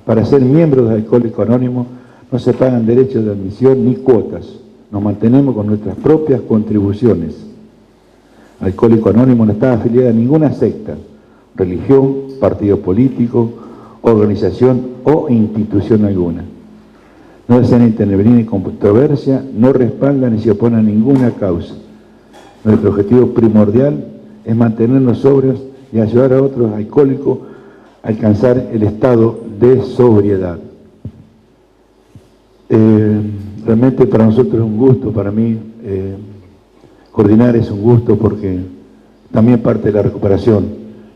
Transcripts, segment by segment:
Para ser miembros de Alcohólicos Anónimos no se pagan derechos de admisión ni cuotas. Nos mantenemos con nuestras propias contribuciones. Alcohólico Anónimo no está afiliado a ninguna secta, religión, partido político, organización o institución alguna. No desean intervenir en controversia, no respaldan ni se oponen a ninguna causa. Nuestro objetivo primordial es mantenernos sobrios y ayudar a otros alcohólicos a alcanzar el estado de sobriedad. Realmente para nosotros es un gusto, para mí coordinar es un gusto porque también parte de la recuperación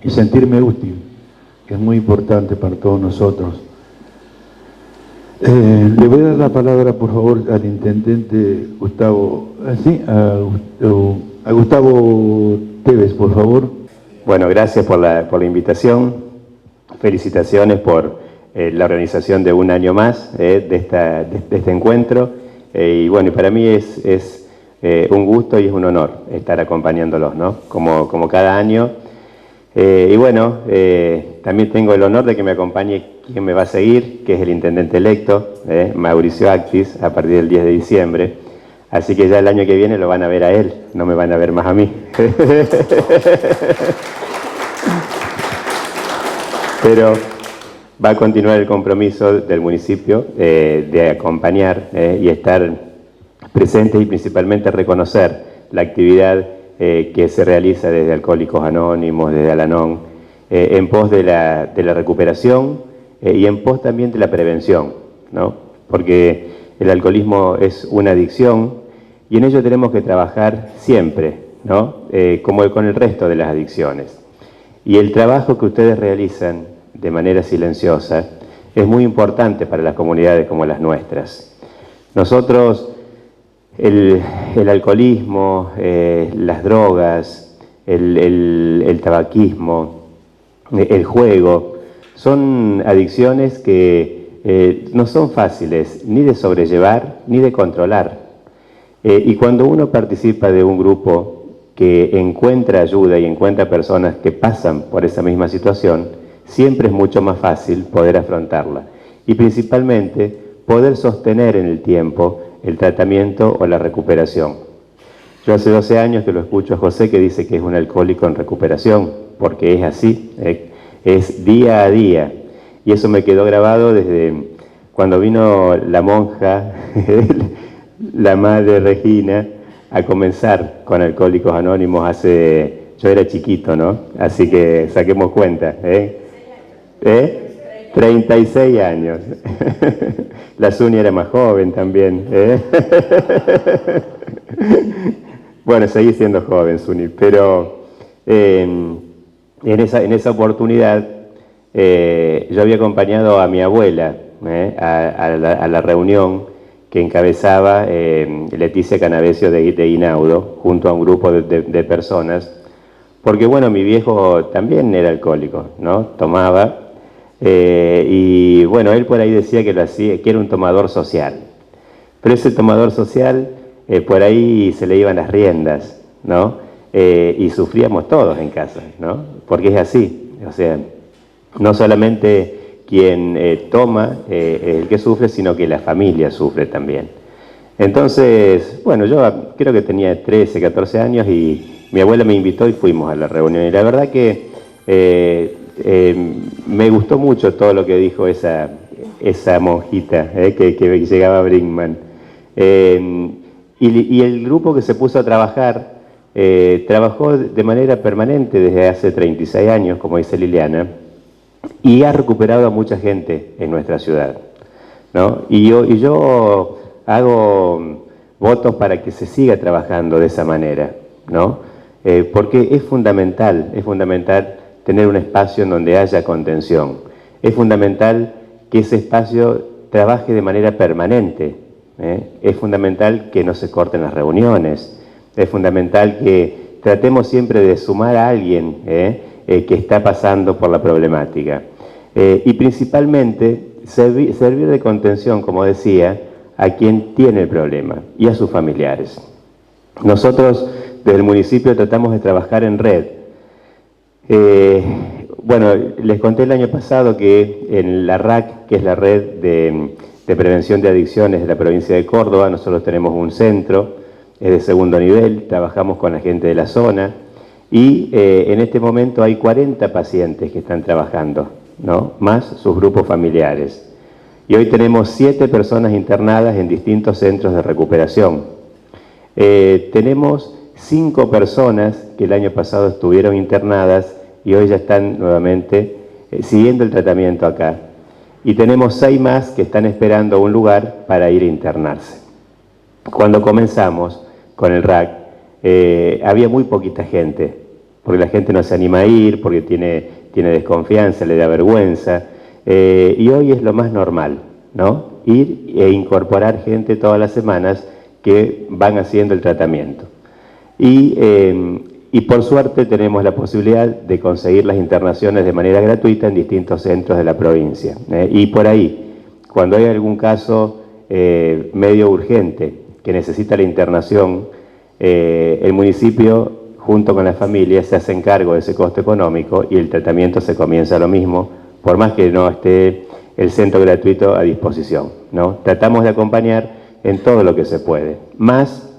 y sentirme útil, que es muy importante para todos nosotros. Le voy a dar la palabra, por favor, al intendente Gustavo, a Gustavo Tevez, por favor. Bueno, gracias por la invitación. Felicitaciones por la organización de un año más de este encuentro. Y bueno, para mí es un gusto y es un honor estar acompañándolos, ¿no? Como cada año. Y bueno, también tengo el honor de que me acompañe quien me va a seguir, que es el intendente electo, Mauricio Actis, a partir del 10 de diciembre. Así que ya el año que viene lo van a ver a él, no me van a ver más a mí. Pero va a continuar el compromiso del municipio de acompañar y estar presente y principalmente reconocer la actividad que se realiza desde Alcohólicos Anónimos, desde Al-Anon, en pos de la recuperación y en pos también de la prevención, ¿no? Porque el alcoholismo es una adicción y en ello tenemos que trabajar siempre, ¿no? Como con el resto de las adicciones. Y el trabajo que ustedes realizan de manera silenciosa es muy importante para las comunidades como las nuestras. Nosotros, el alcoholismo, las drogas, el tabaquismo, el juego, son adicciones que no son fáciles ni de sobrellevar ni de controlar. Y cuando uno participa de un grupo que encuentra ayuda y encuentra personas que pasan por esa misma situación, siempre es mucho más fácil poder afrontarla. Y principalmente poder sostener en el tiempo el tratamiento o la recuperación. Yo hace 12 años que lo escucho a José que dice que es un alcohólico en recuperación, porque es así, es día a día. Y eso me quedó grabado desde cuando vino la monja, la madre Regina, a comenzar con Alcohólicos Anónimos yo era chiquito, ¿no? Así que saquemos cuenta, 36 años. La Zuni era más joven también, Bueno, seguí siendo joven, Zuni, pero en esa oportunidad yo había acompañado a mi abuela a la reunión que encabezaba Leticia Canavecio de Inaudo, junto a un grupo de personas, porque bueno, mi viejo también era alcohólico, ¿no? Tomaba, y bueno, él por ahí decía que lo hacía, que era un tomador social, pero ese tomador social, por ahí se le iban las riendas, ¿no? Y sufríamos todos en casa, ¿no? Porque es así, o sea, no solamente quien toma es el que sufre, sino que la familia sufre también. Entonces, bueno, yo creo que tenía 13, 14 años y mi abuela me invitó y fuimos a la reunión. Y la verdad que me gustó mucho todo lo que dijo esa monjita que llegaba a Brinkman. Y el grupo que se puso a trabajar, trabajó de manera permanente desde hace 36 años, como dice Liliana, y ha recuperado a mucha gente en nuestra ciudad, ¿no? Y yo hago votos para que se siga trabajando de esa manera, ¿no? Porque es fundamental tener un espacio en donde haya contención. Es fundamental que ese espacio trabaje de manera permanente, Es fundamental que no se corten las reuniones. Es fundamental que tratemos siempre de sumar a alguien, que está pasando por la problemática. Y principalmente servir de contención, como decía, a quien tiene el problema y a sus familiares. Nosotros desde el municipio tratamos de trabajar en red. bueno, les conté el año pasado que en la RAC, que es la Red de Prevención de Adicciones de la provincia de Córdoba, nosotros tenemos un centro, es de segundo nivel, trabajamos con la gente de la zona y en este momento hay 40 pacientes que están trabajando, ¿no? Más sus grupos familiares. Y hoy tenemos 7 personas internadas en distintos centros de recuperación. Tenemos 5 personas que el año pasado estuvieron internadas y hoy ya están nuevamente siguiendo el tratamiento acá. Y tenemos 6 más que están esperando un lugar para ir a internarse. Cuando comenzamos con el RAC, había muy poquita gente, porque la gente no se anima a ir, porque tiene desconfianza, le da vergüenza, y hoy es lo más normal, ¿no? Ir e incorporar gente todas las semanas que van haciendo el tratamiento. Y por suerte tenemos la posibilidad de conseguir las internaciones de manera gratuita en distintos centros de la provincia. Y por ahí, cuando hay algún caso medio urgente que necesita la internación, el municipio junto con la familia se hacen cargo de ese costo económico y el tratamiento se comienza lo mismo, por más que no esté el centro gratuito a disposición, ¿no? Tratamos de acompañar en todo lo que se puede, más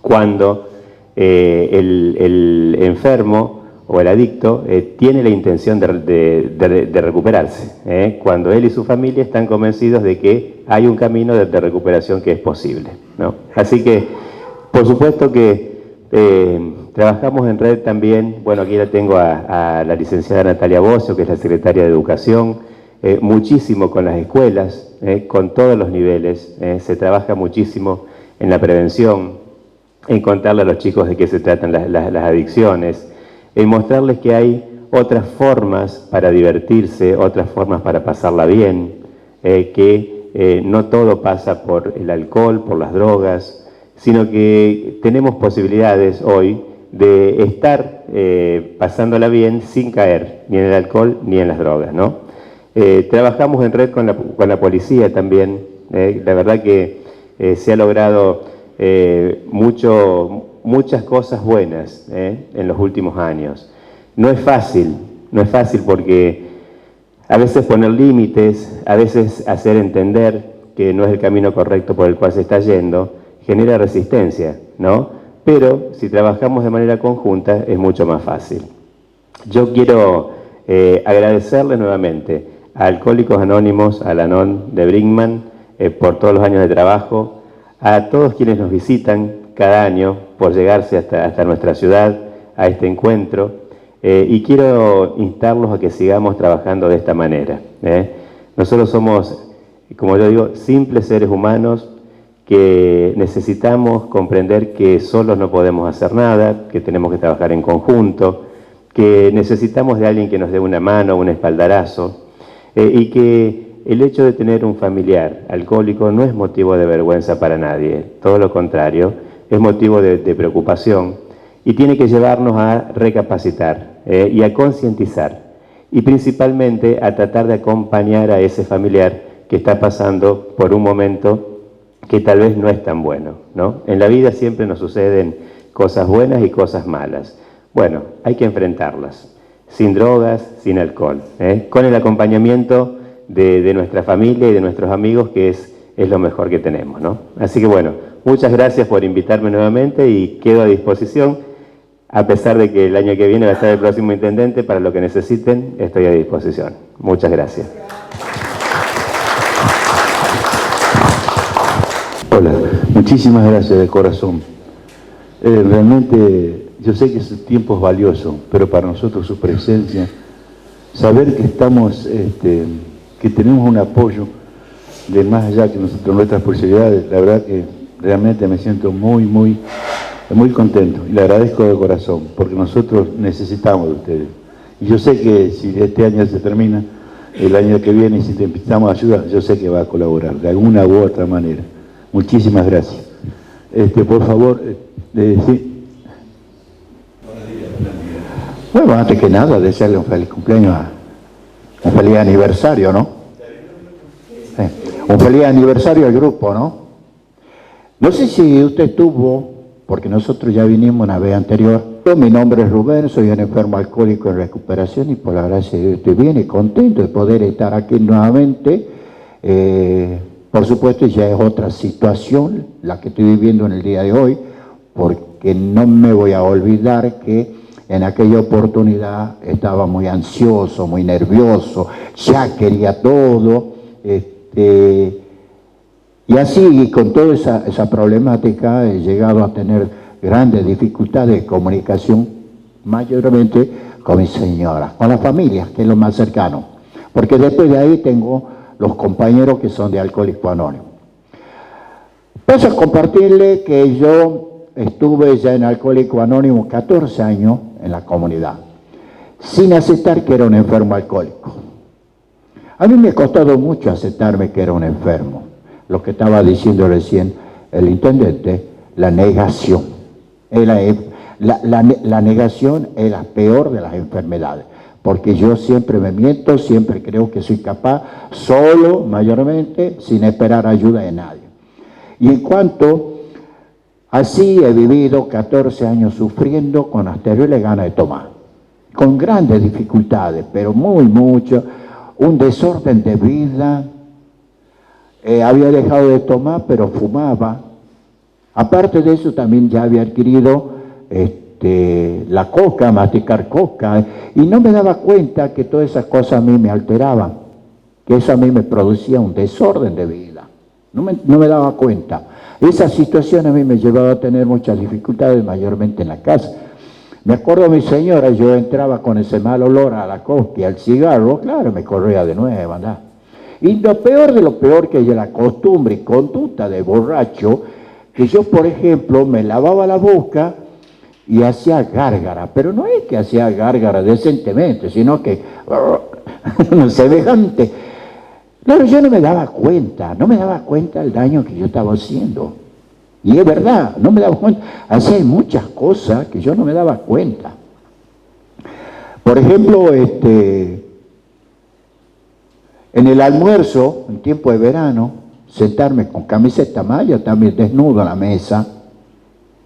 cuando el enfermo o el adicto tiene la intención de recuperarse, cuando él y su familia están convencidos de que hay un camino de recuperación que es posible, ¿no? Así que, por supuesto que trabajamos en red también. Bueno, aquí la tengo a la licenciada Natalia Bocio, que es la secretaria de Educación, muchísimo con las escuelas, con todos los niveles, se trabaja muchísimo en la prevención, en contarle a los chicos de qué se tratan las adicciones, en mostrarles que hay otras formas para divertirse, otras formas para pasarla bien, que no todo pasa por el alcohol, por las drogas, sino que tenemos posibilidades hoy de estar pasándola bien sin caer ni en el alcohol ni en las drogas, ¿no? Trabajamos en red con la policía también, la verdad que se ha logrado muchas cosas buenas en los últimos años. No es fácil porque a veces poner límites, a veces hacer entender que no es el camino correcto por el cual se está yendo, genera resistencia, ¿no? Pero si trabajamos de manera conjunta es mucho más fácil. Yo quiero agradecerle nuevamente a Alcohólicos Anónimos, a la ANON de Brinkmann, por todos los años de trabajo, a todos quienes nos visitan cada año por llegarse hasta nuestra ciudad, a este encuentro, y quiero instarlos a que sigamos trabajando de esta manera. Nosotros somos, como yo digo, simples seres humanos que necesitamos comprender que solos no podemos hacer nada, que tenemos que trabajar en conjunto, que necesitamos de alguien que nos dé una mano, un espaldarazo, y que el hecho de tener un familiar alcohólico no es motivo de vergüenza para nadie, todo lo contrario, es motivo de preocupación y tiene que llevarnos a recapacitar y a concientizar y principalmente a tratar de acompañar a ese familiar que está pasando por un momento que tal vez no es tan bueno, ¿no? En la vida siempre nos suceden cosas buenas y cosas malas. Bueno, hay que enfrentarlas, sin drogas, sin alcohol, con el acompañamiento de nuestra familia y de nuestros amigos, que es lo mejor que tenemos, ¿no? Así que bueno, muchas gracias por invitarme nuevamente y quedo a disposición, a pesar de que el año que viene va a estar el próximo intendente, para lo que necesiten, estoy a disposición. Muchas gracias. Hola, muchísimas gracias de corazón. Realmente yo sé que su tiempo es valioso, pero para nosotros su presencia, saber que estamos, que tenemos un apoyo de más allá que nuestras posibilidades, la verdad que realmente me siento muy contento y le agradezco de corazón, porque nosotros necesitamos de ustedes. Y yo sé que si este año se termina, el año que viene, si te empezamos a ayudar, yo sé que va a colaborar de alguna u otra manera. Muchísimas gracias. Por favor, sí. Bueno, antes que nada, desearle un feliz cumpleaños, un feliz aniversario, ¿no? Un feliz aniversario al grupo, ¿no? No sé si usted estuvo, porque nosotros ya vinimos una vez anterior, todo mi nombre es Rubén, soy un enfermo alcohólico en recuperación y por la gracia de Dios estoy bien y contento de poder estar aquí nuevamente. Por supuesto ya es otra situación la que estoy viviendo en el día de hoy, porque no me voy a olvidar que en aquella oportunidad estaba muy ansioso, muy nervioso, ya quería todo, y así con toda esa problemática he llegado a tener grandes dificultades de comunicación, mayormente con mi señora, con la familia, que es lo más cercano, porque después de ahí tengo los compañeros que son de Alcohólicos Anónimos. Paso a compartirle que yo estuve ya en Alcohólicos Anónimos 14 años en la comunidad, sin aceptar que era un enfermo alcohólico. A mí me ha costado mucho aceptarme que era un enfermo. Lo que estaba diciendo recién el intendente, la negación. La negación es la peor de las enfermedades, porque yo siempre me miento, siempre creo que soy capaz, solo, mayormente, sin esperar ayuda de nadie. Y en cuanto, así he vivido 14 años sufriendo con las terribles ganas de tomar, con grandes dificultades, pero mucho, un desorden de vida. Había dejado de tomar, pero fumaba. Aparte de eso, también ya había adquirido la coca, masticar coca, y no me daba cuenta que todas esas cosas a mí me alteraban, que eso a mí me producía un desorden de vida. No me daba cuenta. Esa situación a mí me llevaba a tener muchas dificultades, mayormente en la casa. Me acuerdo de mi señora, yo entraba con ese mal olor a la coca y al cigarro, claro, me corría de nuevo, ¿verdad? Y lo peor de lo peor que es la costumbre y conducta de borracho, que yo, por ejemplo, me lavaba la boca y hacía gárgara, pero no es que hacía gárgara decentemente, sino que semejante. Claro, yo no me daba cuenta del daño que yo estaba haciendo. Y es verdad, no me daba cuenta. Hacía muchas cosas que yo no me daba cuenta. Por ejemplo, en el almuerzo, en tiempo de verano, sentarme con camiseta malla, también desnudo a la mesa,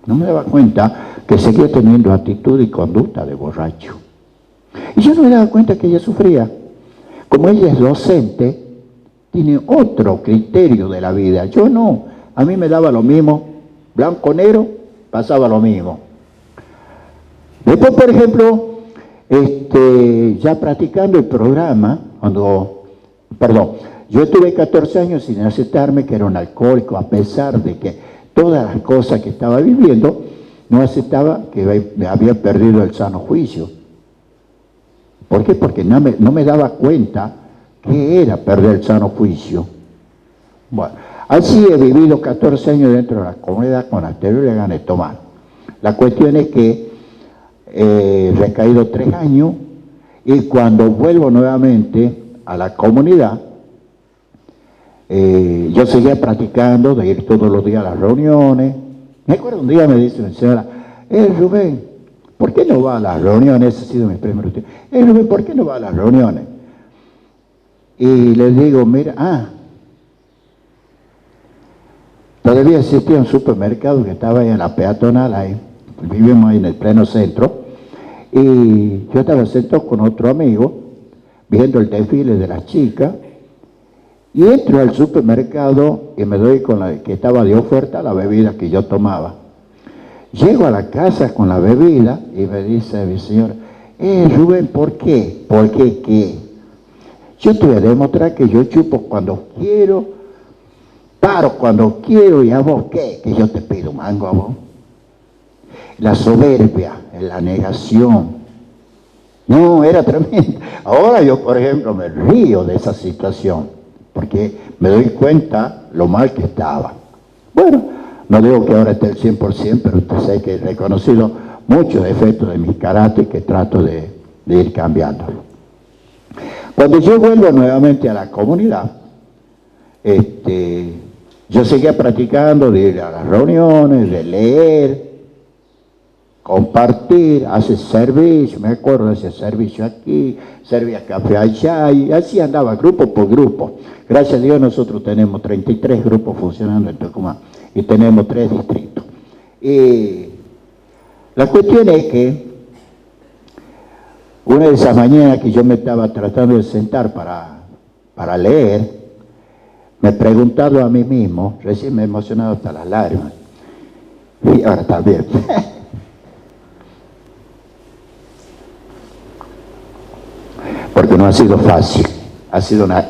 no me daba cuenta que seguía teniendo actitud y conducta de borracho. Y yo no me daba cuenta que ella sufría. Como ella es docente, tiene otro criterio de la vida. Yo no, a mí me daba lo mismo, blanco o negro, pasaba lo mismo. Después, por ejemplo, ya practicando el programa, yo estuve 14 años sin aceptarme que era un alcohólico, a pesar de que todas las cosas que estaba viviendo, no aceptaba que me había perdido el sano juicio. ¿Por qué? Porque no me daba cuenta que era perder el sano juicio. Bueno, así he vivido 14 años dentro de la comunidad con las terribles ganas de tomar. La cuestión es que he recaído 3 años y cuando vuelvo nuevamente a la comunidad, yo seguía practicando de ir todos los días a las reuniones. Me acuerdo un día me dice mi señora, Rubén, ¿por qué no va a las reuniones? Ese ha sido mi primer tiempo. Rubén, ¿por qué no va a las reuniones? Y le digo, mira, todavía existía un supermercado que estaba ahí en la peatonal, ahí, vivimos ahí en el pleno centro, y yo estaba sentado con otro amigo, viendo el desfile de las chicas, y entro al supermercado y me doy con la que estaba de oferta la bebida que yo tomaba. Llego a la casa con la bebida y me dice mi señora, Rubén, ¿por qué? ¿Por qué qué? Yo te voy a demostrar que yo chupo cuando quiero, paro cuando quiero, y a vos qué, que yo te pido mango a vos. La soberbia, la negación. No, era tremendo. Ahora yo, por ejemplo, me río de esa situación, porque me doy cuenta lo mal que estaba. Bueno, no digo que ahora esté el 100%, pero usted sabe que he reconocido muchos defectos de mi carácter que trato de ir cambiando. Cuando yo vuelvo nuevamente a la comunidad, yo seguía practicando de ir a las reuniones, de leer, compartir, hacer servicio, me acuerdo, hacía servicio aquí, servía café allá, y así andaba, grupo por grupo. Gracias a Dios nosotros tenemos 33 grupos funcionando en Tucumán y tenemos 3 distritos. Y La cuestión es que una de esas mañanas que yo me estaba tratando de sentar para leer, me he preguntado a mí mismo, recién me he emocionado hasta las lágrimas, y ahora también. Porque no ha sido fácil, ha sido una...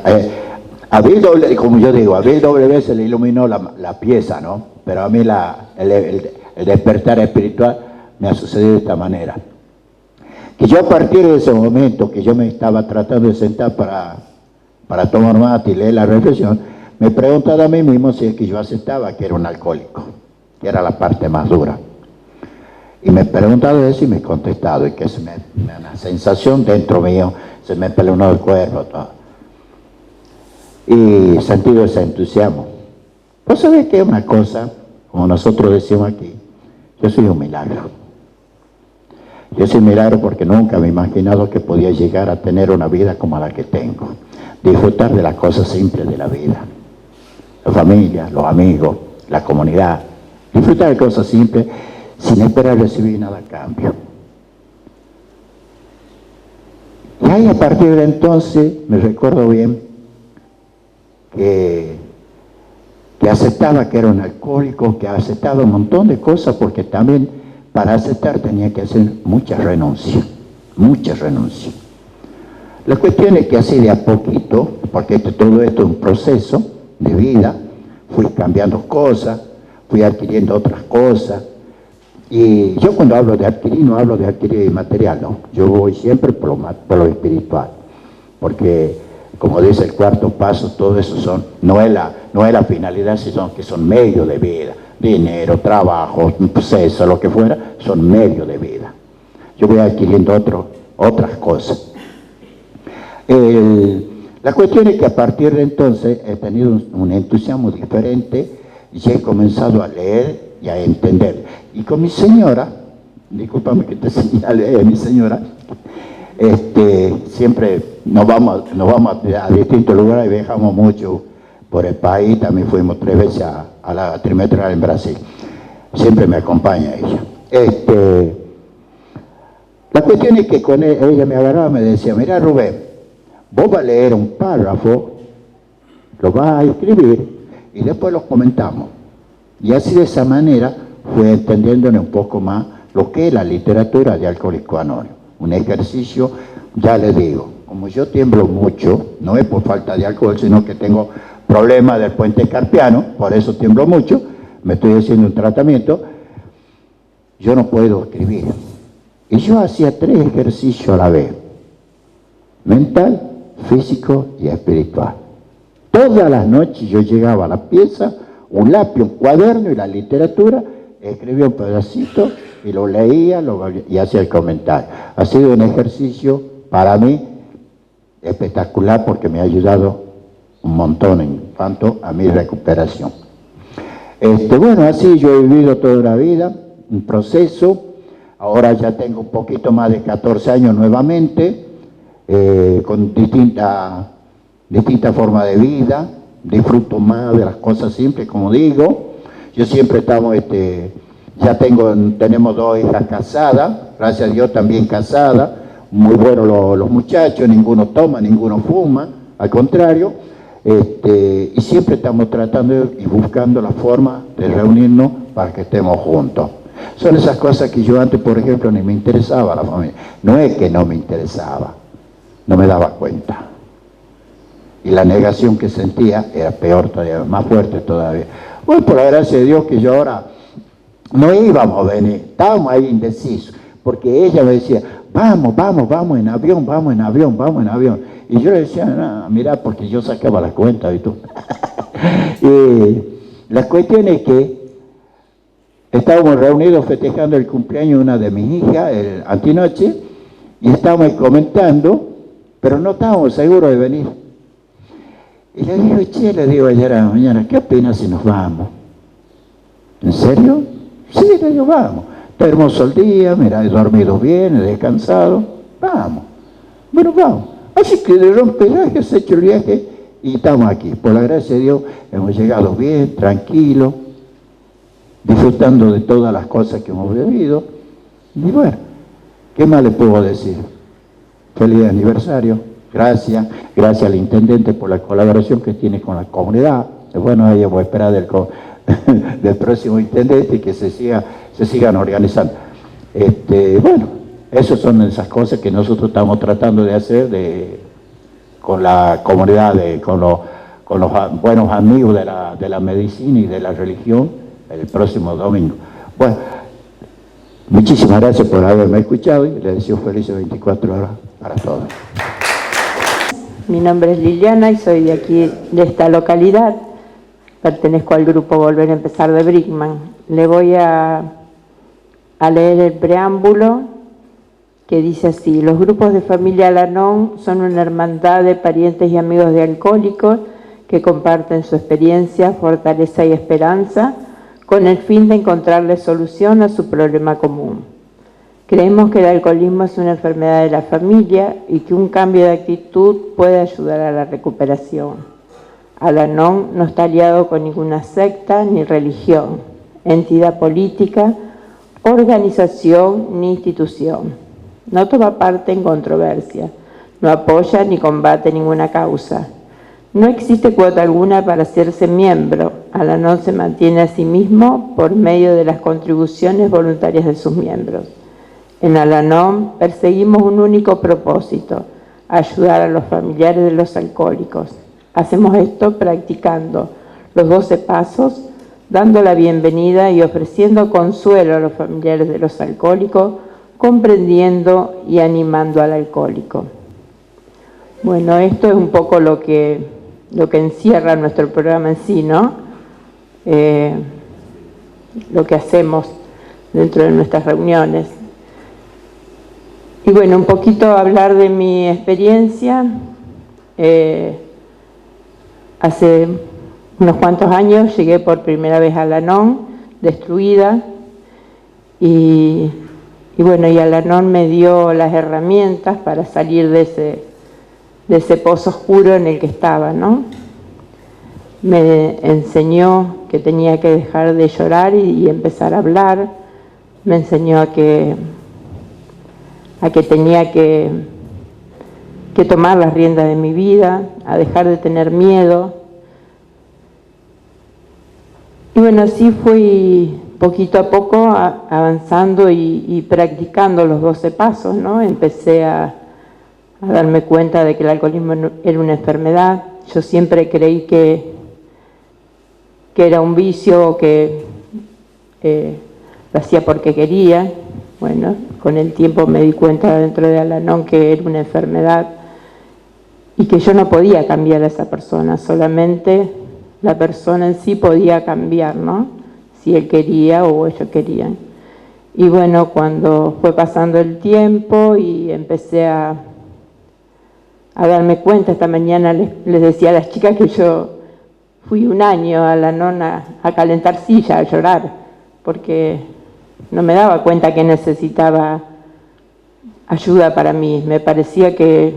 a Bill W, como yo digo, a Bill W se le iluminó la pieza, ¿no? Pero a mí el despertar espiritual me ha sucedido de esta manera. Que yo a partir de ese momento que yo me estaba tratando de sentar para tomar mate y leer la reflexión, me he preguntado a mí mismo si es que yo aceptaba que era un alcohólico, que era la parte más dura. Y me he preguntado eso y me he contestado, y que es una sensación dentro mío, se me pelonó el cuerpo, todo. Y he sentido ese entusiasmo. ¿Vos sabés que es una cosa, como nosotros decimos aquí? Yo soy un milagro. Yo soy un milagro porque nunca me he imaginado que podía llegar a tener una vida como la que tengo. Disfrutar de las cosas simples de la vida. La familia, los amigos, la comunidad. Disfrutar de cosas simples sin esperar recibir nada a cambio. Y ahí a partir de entonces, me recuerdo bien, que aceptaba que era un alcohólico, que aceptaba un montón de cosas, porque también para aceptar tenía que hacer muchas renuncias, muchas renuncias. La cuestión es que así de a poquito, porque todo esto es un proceso de vida, fui cambiando cosas, fui adquiriendo otras cosas, y yo cuando hablo de adquirir, no hablo de adquirir material, no, yo voy siempre por lo espiritual, porque como dice el cuarto paso, todo eso no es la finalidad, sino que son medios de vida. Dinero, trabajo, sexo, lo que fuera, son medios de vida. Yo voy adquiriendo otras cosas. La cuestión es que a partir de entonces he tenido un entusiasmo diferente y he comenzado a leer y a entender. Y con mi señora, discúlpame que te señale a mi señora, siempre nos vamos a distintos lugares y viajamos mucho por el país. También fuimos 3 veces a la trimestral en Brasil. Siempre me acompaña ella. La cuestión es que con ella me agarraba y me decía, mira Rubén, vos vas a leer un párrafo, lo vas a escribir y después lo comentamos. Y así de esa manera fui entendiéndole un poco más lo que es la literatura de Alcohólicos Anónimos. Un ejercicio, ya les digo, como yo tiemblo mucho, no es por falta de alcohol, sino que tengo problemas del puente carpiano, por eso tiemblo mucho, me estoy haciendo un tratamiento, yo no puedo escribir. Y yo hacía 3 ejercicios a la vez, mental, físico y espiritual. Todas las noches yo llegaba a la pieza, un lápiz, un cuaderno y la literatura, escribía un pedacito y lo leía y hacía el comentario. Ha sido un ejercicio para mí espectacular porque me ha ayudado un montón en cuanto a mi recuperación. Bueno, así yo he vivido toda la vida, un proceso. Ahora ya tengo un poquito más de 14 años nuevamente, con distinta forma de vida, disfruto más de las cosas simples, como digo. Yo siempre estamos, ya tenemos 2 hijas casadas, gracias a Dios también casadas, muy buenos los muchachos, ninguno toma, ninguno fuma, al contrario, y siempre estamos tratando y buscando la forma de reunirnos para que estemos juntos. Son esas cosas que yo antes, por ejemplo, ni me interesaba la familia. No es que no me interesaba, no me daba cuenta. Y la negación que sentía era peor todavía, más fuerte todavía. Bueno, por la gracia de Dios que yo ahora no íbamos a venir, estábamos ahí indecisos, porque ella me decía, vamos en avión. Y yo le decía, no, mira, porque yo sacaba las cuentas y tú. Y la cuestión es que estábamos reunidos festejando el cumpleaños de una de mis hijas, antinoche, y estábamos comentando, pero no estábamos seguros de venir. Y le digo, che, le digo ayer a la mañana, ¿qué opinas si nos vamos? ¿En serio? Sí, le digo, vamos. Está hermoso el día, mira, he dormido bien, he descansado, vamos. Bueno, vamos. Así que de rompelaje se ha hecho el viaje y estamos aquí. Por la gracia de Dios hemos llegado bien, tranquilos, disfrutando de todas las cosas que hemos vivido. Y bueno, ¿qué más le puedo decir? Feliz aniversario, gracias al intendente por la colaboración que tiene con la comunidad. Bueno, ahí voy a esperar del próximo intendente que se sigan organizando. Bueno, esas son esas cosas que nosotros estamos tratando de hacer con la comunidad, con los buenos amigos de la medicina y de la religión el próximo domingo. Bueno, muchísimas gracias por haberme escuchado y les deseo felices 24 horas para todos. Mi nombre es Liliana y soy de aquí, de esta localidad. Pertenezco al grupo Volver a Empezar de Brickman. Le voy a leer el preámbulo que dice así: los grupos de familia Al-Anon son una hermandad de parientes y amigos de alcohólicos que comparten su experiencia, fortaleza y esperanza con el fin de encontrarle solución a su problema común. Creemos que el alcoholismo es una enfermedad de la familia y que un cambio de actitud puede ayudar a la recuperación. Al-Anon no está aliado con ninguna secta ni religión, entidad política, organización ni institución. No toma parte en controversia, no apoya ni combate ninguna causa. No existe cuota alguna para hacerse miembro. Al-Anon se mantiene a sí mismo por medio de las contribuciones voluntarias de sus miembros. En Al-Anon perseguimos un único propósito: ayudar a los familiares de los alcohólicos. Hacemos esto practicando los 12 pasos, dando la bienvenida y ofreciendo consuelo a los familiares de los alcohólicos, comprendiendo y animando al alcohólico. Bueno, esto es un poco lo que encierra nuestro programa en sí, ¿no? Lo que hacemos dentro de nuestras reuniones. Y bueno, un poquito hablar de mi experiencia. Hace unos cuantos años llegué por primera vez a Al-Anon, destruida, y bueno, y Al-Anon me dio las herramientas para salir de ese pozo oscuro en el que estaba, ¿no? Me enseñó que tenía que dejar de llorar y empezar a hablar. Me enseñó a que tenía que tomar las riendas de mi vida, a dejar de tener miedo. Y bueno, así fui poquito a poco avanzando y practicando los 12 pasos, ¿no? Empecé a darme cuenta de que el alcoholismo era una enfermedad. Yo siempre creí que era un vicio, que lo hacía porque quería. Bueno, con el tiempo me di cuenta dentro de Al-Anon que era una enfermedad y que yo no podía cambiar a esa persona, solamente la persona en sí podía cambiar, ¿no? Si él quería o ellos querían. Y bueno, cuando fue pasando el tiempo y empecé a darme cuenta, esta mañana les decía a las chicas que yo fui un año a Al-Anon a calentar silla, a llorar, porque no me daba cuenta que necesitaba ayuda para mí. Me parecía que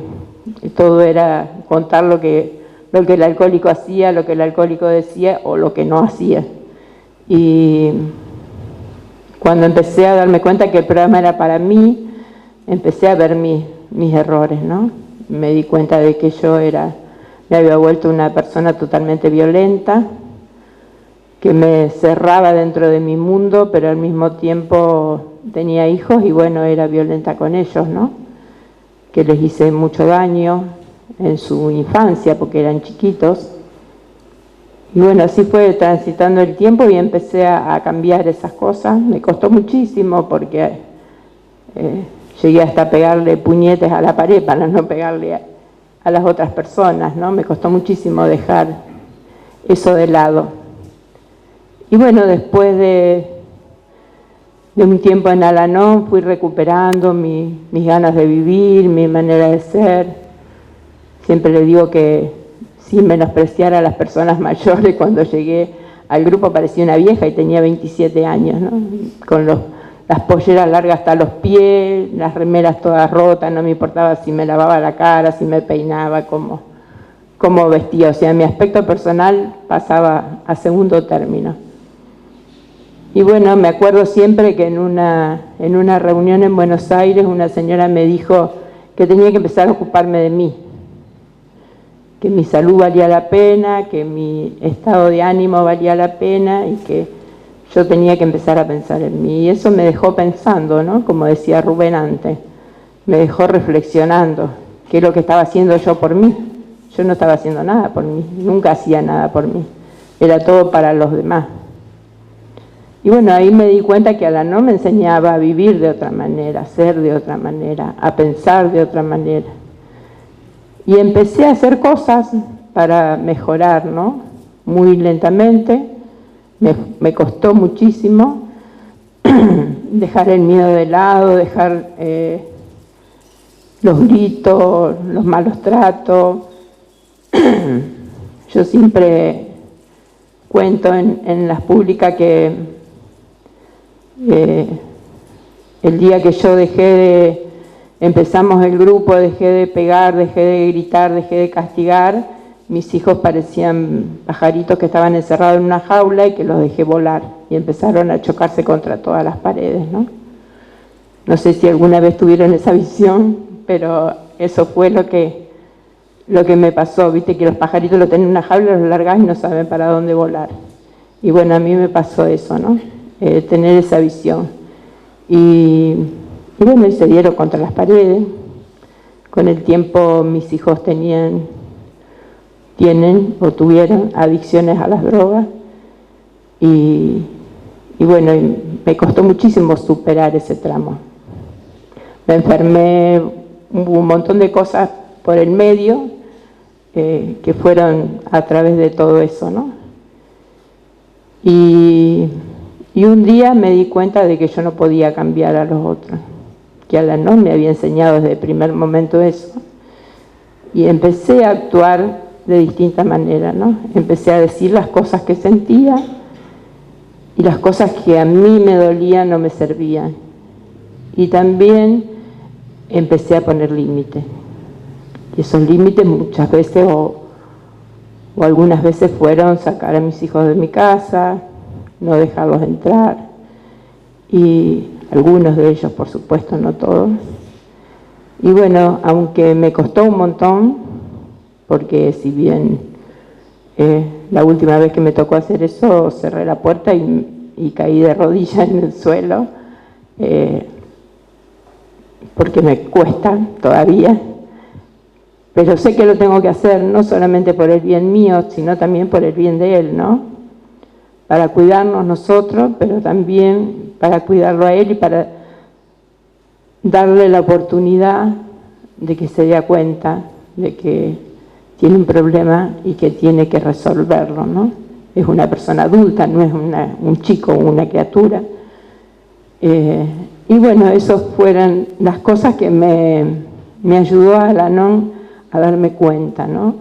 todo era contar lo que el alcohólico hacía, lo que el alcohólico decía o lo que no hacía. Y cuando empecé a darme cuenta que el programa era para mí, empecé a ver mis errores, ¿no? Me di cuenta de que yo me había vuelto una persona totalmente violenta, que me cerraba dentro de mi mundo, pero al mismo tiempo tenía hijos y bueno, era violenta con ellos, ¿no? Que les hice mucho daño en su infancia porque eran chiquitos. Y bueno, así fue transitando el tiempo y empecé a cambiar esas cosas. Me costó muchísimo porque llegué hasta pegarle puñetes a la pared para no pegarle a las otras personas, ¿no? Me costó muchísimo dejar eso de lado. Y bueno, después de un tiempo en Al-Anon fui recuperando mis ganas de vivir, mi manera de ser. Siempre le digo que sin menospreciar a las personas mayores, cuando llegué al grupo parecía una vieja y tenía 27 años, ¿no? Con las polleras largas hasta los pies, las remeras todas rotas, no me importaba si me lavaba la cara, si me peinaba, cómo vestía. O sea, mi aspecto personal pasaba a segundo término. Y bueno, me acuerdo siempre que en una reunión en Buenos Aires una señora me dijo que tenía que empezar a ocuparme de mí, que mi salud valía la pena, que mi estado de ánimo valía la pena y que yo tenía que empezar a pensar en mí. Y eso me dejó pensando, ¿no? Como decía Rubén antes, me dejó reflexionando qué es lo que estaba haciendo yo por mí. Yo no estaba haciendo nada por mí, nunca hacía nada por mí, era todo para los demás. Y bueno, ahí me di cuenta que Al-Anon me enseñaba a vivir de otra manera, a ser de otra manera, a pensar de otra manera. Y empecé a hacer cosas para mejorar, ¿no? Muy lentamente, me costó muchísimo dejar el miedo de lado, dejar los gritos, los malos tratos. Yo siempre cuento en las públicas que el día que yo empezamos el grupo, dejé de pegar, dejé de gritar, dejé de castigar, mis hijos parecían pajaritos que estaban encerrados en una jaula y que los dejé volar y empezaron a chocarse contra todas las paredes, ¿no? No sé si alguna vez tuvieron esa visión, pero eso fue lo que me pasó, viste que los pajaritos lo tienen en una jaula, los largás y no saben para dónde volar. Y bueno, a mí me pasó eso, ¿no? Tener esa visión. Y bueno, y se dieron contra las paredes. Con el tiempo mis hijos tienen o tuvieron adicciones a las drogas. Y bueno, me costó muchísimo superar ese tramo. Me enfermé, hubo un montón de cosas por el medio que fueron a través de todo eso, ¿no? Y un día me di cuenta de que yo no podía cambiar a los otros, que Al-Anon me había enseñado desde el primer momento eso. Y empecé a actuar de distinta manera, ¿no? Empecé a decir las cosas que sentía y las cosas que a mí me dolían no me servían. Y también empecé a poner límites. Y esos límites muchas veces o algunas veces fueron sacar a mis hijos de mi casa, no dejarlos entrar, y algunos de ellos, por supuesto, no todos. Y bueno, aunque me costó un montón, porque si bien la última vez que me tocó hacer eso, cerré la puerta y caí de rodillas en el suelo, porque me cuesta todavía, pero sé que lo tengo que hacer, no solamente por el bien mío, sino también por el bien de él, ¿no? Para cuidarnos nosotros, pero también para cuidarlo a él y para darle la oportunidad de que se dé cuenta de que tiene un problema y que tiene que resolverlo, ¿no? Es una persona adulta, no es un chico o una criatura. Y bueno, esas fueron las cosas que me ayudó a Al-Anon a darme cuenta, ¿no?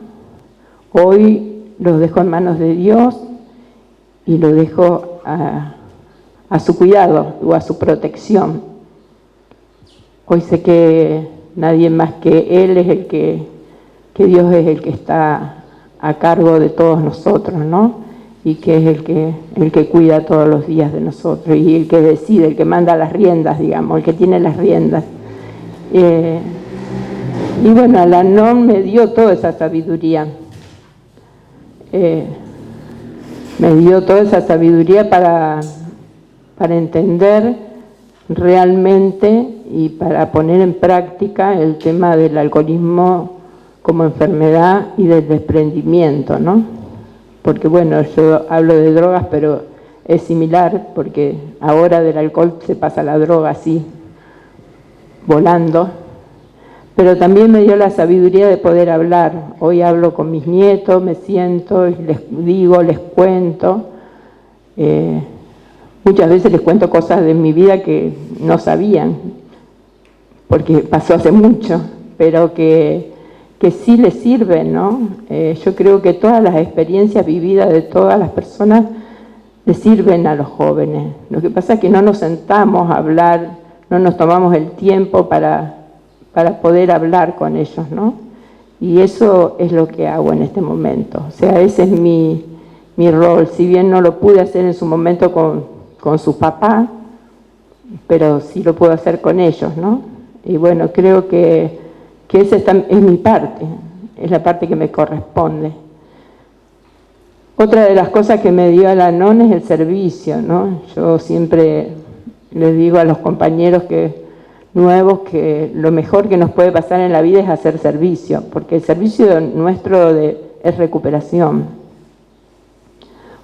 Hoy los dejo en manos de Dios y lo dejo a su cuidado o a su protección. Hoy sé que nadie más que Él es que Dios es el que está a cargo de todos nosotros, ¿no? Y que es el que cuida todos los días de nosotros y el que decide, el que manda las riendas, digamos, el que tiene las riendas. Y bueno, Al-Anon me dio toda esa sabiduría. Me dio toda esa sabiduría para entender realmente y para poner en práctica el tema del alcoholismo como enfermedad y del desprendimiento, ¿no? Porque bueno, yo hablo de drogas, pero es similar, porque ahora del alcohol se pasa a la droga así, volando. Pero también me dio la sabiduría de poder hablar. Hoy hablo con mis nietos, me siento, y les digo, les cuento. Muchas veces les cuento cosas de mi vida que no sabían, porque pasó hace mucho, pero que sí les sirven, ¿no? Yo creo que todas las experiencias vividas de todas las personas les sirven a los jóvenes. Lo que pasa es que no nos sentamos a hablar, no nos tomamos el tiempo para poder hablar con ellos, ¿no? Y eso es lo que hago en este momento. O sea, ese es mi rol. Si bien no lo pude hacer en su momento con con sus papás, pero sí lo puedo hacer con ellos, ¿no? Y bueno, creo que esa es mi parte, es la parte que me corresponde. Otra de las cosas que me dio Al-Anon es el servicio, ¿no? Yo siempre les digo a los compañeros nuevos que lo mejor que nos puede pasar en la vida es hacer servicio, porque el servicio nuestro es recuperación.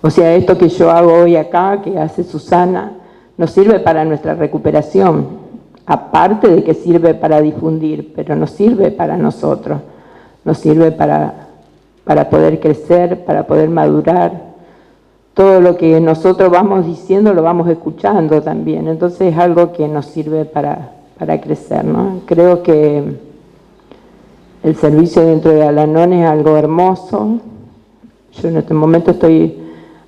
O sea, esto que yo hago hoy acá, que hace Susana, nos sirve para nuestra recuperación, aparte de que sirve para difundir, pero nos sirve para nosotros, nos sirve para poder crecer, para poder madurar. Todo lo que nosotros vamos diciendo lo vamos escuchando también, entonces es algo que nos sirve para crecer, ¿no? Creo que el servicio dentro de Al-Anon es algo hermoso. Yo en este momento estoy